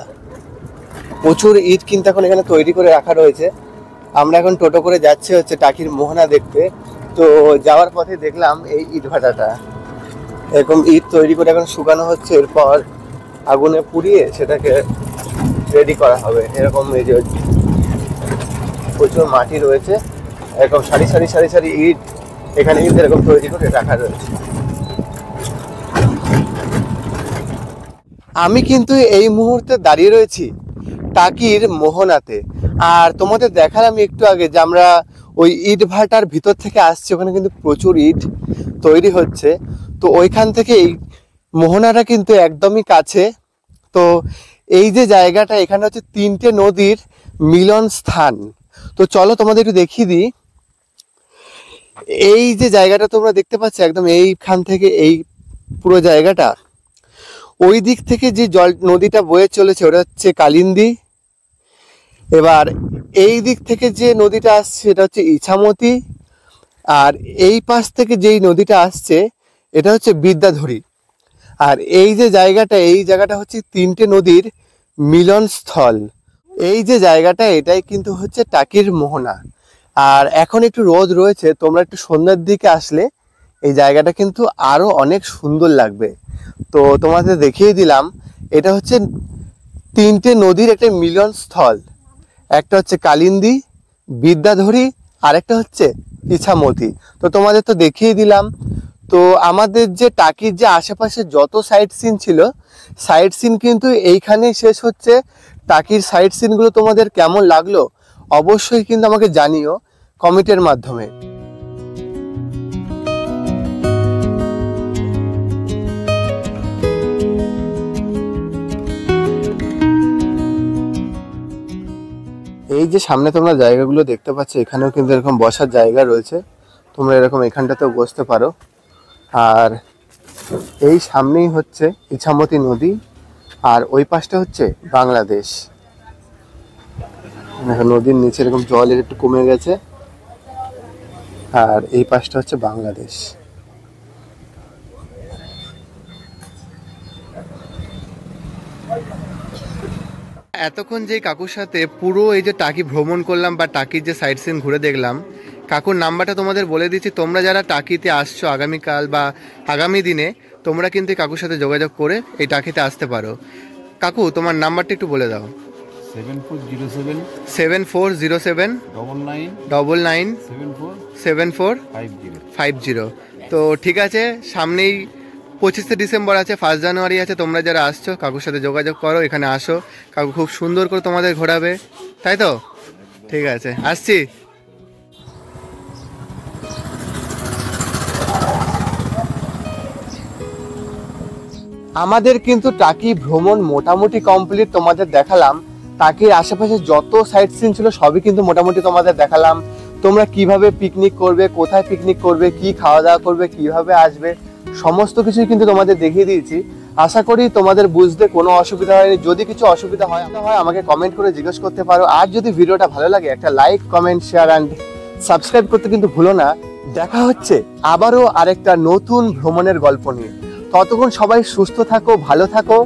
প্রচুর ইট কিন্তু এখন এখানে তৈরি করে রাখা রয়েছে। আমরা এখন টোটো করে যাচ্ছি হচ্ছে টাকির মোহনা দেখতে। তো যাওয়ার পথে দেখলাম এই ইট ভাটাটা, এরকম ইট তৈরি করে এখন শুকানো হচ্ছে, এরপর আগুনে পুড়িয়ে সেটাকে রেডি করা হবে। এরকম এই যে প্রচুর মাটি রয়েছে, এরকম সারি সারি সারি সারি ইট এখানে কিন্তু এরকম তৈরি করে রাখা রয়েছে। আমি কিন্তু এই মুহূর্তে দাঁড়িয়ে রয়েছি টাকির মোহনাতে। আর তোমাদের দেখালাম একটু আগে যে আমরা ওই ইট ভাটার ভিতর থেকে আসছি, ওখানে কিন্তু প্রচুর ইট তৈরি হচ্ছে। তো ওইখান থেকে এই মোহনাটা কিন্তু একদমই কাছে। তো এই যে জায়গাটা এখানে হচ্ছে তিনটে নদীর মিলন স্থান। তো চলো তোমাদের একটু দেখিয়ে দিই। এই যে জায়গাটা তোমরা দেখতে পাচ্ছ একদম এইখান থেকে এই পুরো জায়গাটা, ওই দিক থেকে যে জল নদীটা বয়ে চলেছে ওটা হচ্ছে কালিন্দী। এবার এই দিক থেকে যে নদীটা আসছে এটা হচ্ছে ইছামতি। আর এই পাশ থেকে যেই নদীটা আসছে এটা হচ্ছে বিদ্যাধরী। আর এই যে জায়গাটা, এই জায়গাটা হচ্ছে তিনটে নদীর মিলন স্থল। এই যে জায়গাটা এটাই কিন্তু হচ্ছে টাকির মোহনা। আর এখন একটু রোদ রয়েছে, তোমরা একটু সন্ধ্যার দিকে আসলে এই জায়গাটা কিন্তু আরো অনেক সুন্দর লাগবে। তো তোমাদের দেখিয়ে দিলাম এটা হচ্ছে তিনটে নদীর একটা মিলন স্থল। একটা হচ্ছে কালিন্দী, বিদ্যাধরী, আর একটা হচ্ছে ইছামতি। তো তোমাদের তো দেখিয়ে দিলাম। তো আমাদের যে টাকির যে আশেপাশে যত সাইট সিন ছিল, সাইট সিন কিন্তু এইখানেই শেষ হচ্ছে। টাকির সাইট সিনগুলো তোমাদের কেমন লাগলো অবশ্যই কিন্তু আমাকে জানিও কমেন্টের মাধ্যমে। এই যে সামনে তোমরা জায়গাগুলো দেখতে পাচ্ছ, এখানেও কিন্তু এরকম বসার জায়গা রয়েছে, তোমরা এরকম এখানটাতেও বসতে পারো। আর এই সামনেই হচ্ছে ইছামতি নদী, আর ওই পাশটা হচ্ছে বাংলাদেশ। নদীর নিচে এরকম জলের একটু কমে গেছে, আর এই পাশটা হচ্ছে বাংলাদেশ। এতক্ষণ যে কাকুর সাথে পুরো এই যে টাকি ভ্রমণ করলাম বা টাকির যে সাইট সিন ঘুরে দেখলাম, কাকুর নাম্বারটা তোমাদের বলে দিচ্ছি। তোমরা যারা টাকিতে আসছো আগামীকাল বা আগামী দিনে, তোমরা কিন্তু কাকুর সাথে যোগাযোগ করে এই টাকিতে আসতে পারো। কাকু তোমার নাম্বারটা একটু বলে দাও। 7407 997450। তো ঠিক আছে, সামনেই 25শে ডিসেম্বর আছে, 1 জানুয়ারি আছে। তোমরা যারা আসছো কাকুর সাথে যোগাযোগ করো, এখানে আসো, কাকু খুব সুন্দর করে তোমাদের ঘোরাবে, তাই তো? ঠিক আছে, আসছি। আমাদের কিন্তু টাকি ভ্রমণ মোটামুটি কমপ্লিট, তোমাদের দেখালাম। টাকির আশেপাশে যত সাইট সিন ছিল সবই কিন্তু মোটামুটি তোমাদের দেখালাম। তোমরা কিভাবে পিকনিক করবে, কোথায় পিকনিক করবে, কি খাওয়া দাওয়া করবে, কিভাবে আসবে, সমস্ত কিছুই কিন্তু তোমাদের দেখিয়ে দিয়েছি। আশা করি তোমাদের বুঝতে কোনো অসুবিধা হয়নি। যদি কিছু অসুবিধা হয় আমাকে কমেন্ট করে জিজ্ঞেস করতে পারো। আর যদি ভিডিওটা ভালো লাগে একটা like, comment, share and subscribe করতে কিন্তু ভুলো না। দেখা হচ্ছে আবারও আরেকটা নতুন ভ্রমণের গল্প নিয়ে। ততক্ষণ সবাই সুস্থ থাকো, ভালো থাকো।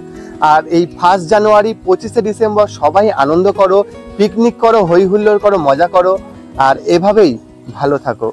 আর এই 1 জানুয়ারি 25শে ডিসেম্বর সবাই আনন্দ করো, পিকনিক করো, হই হুল্লোড় করো, মজা করো, আর এভাবেই ভালো থাকো।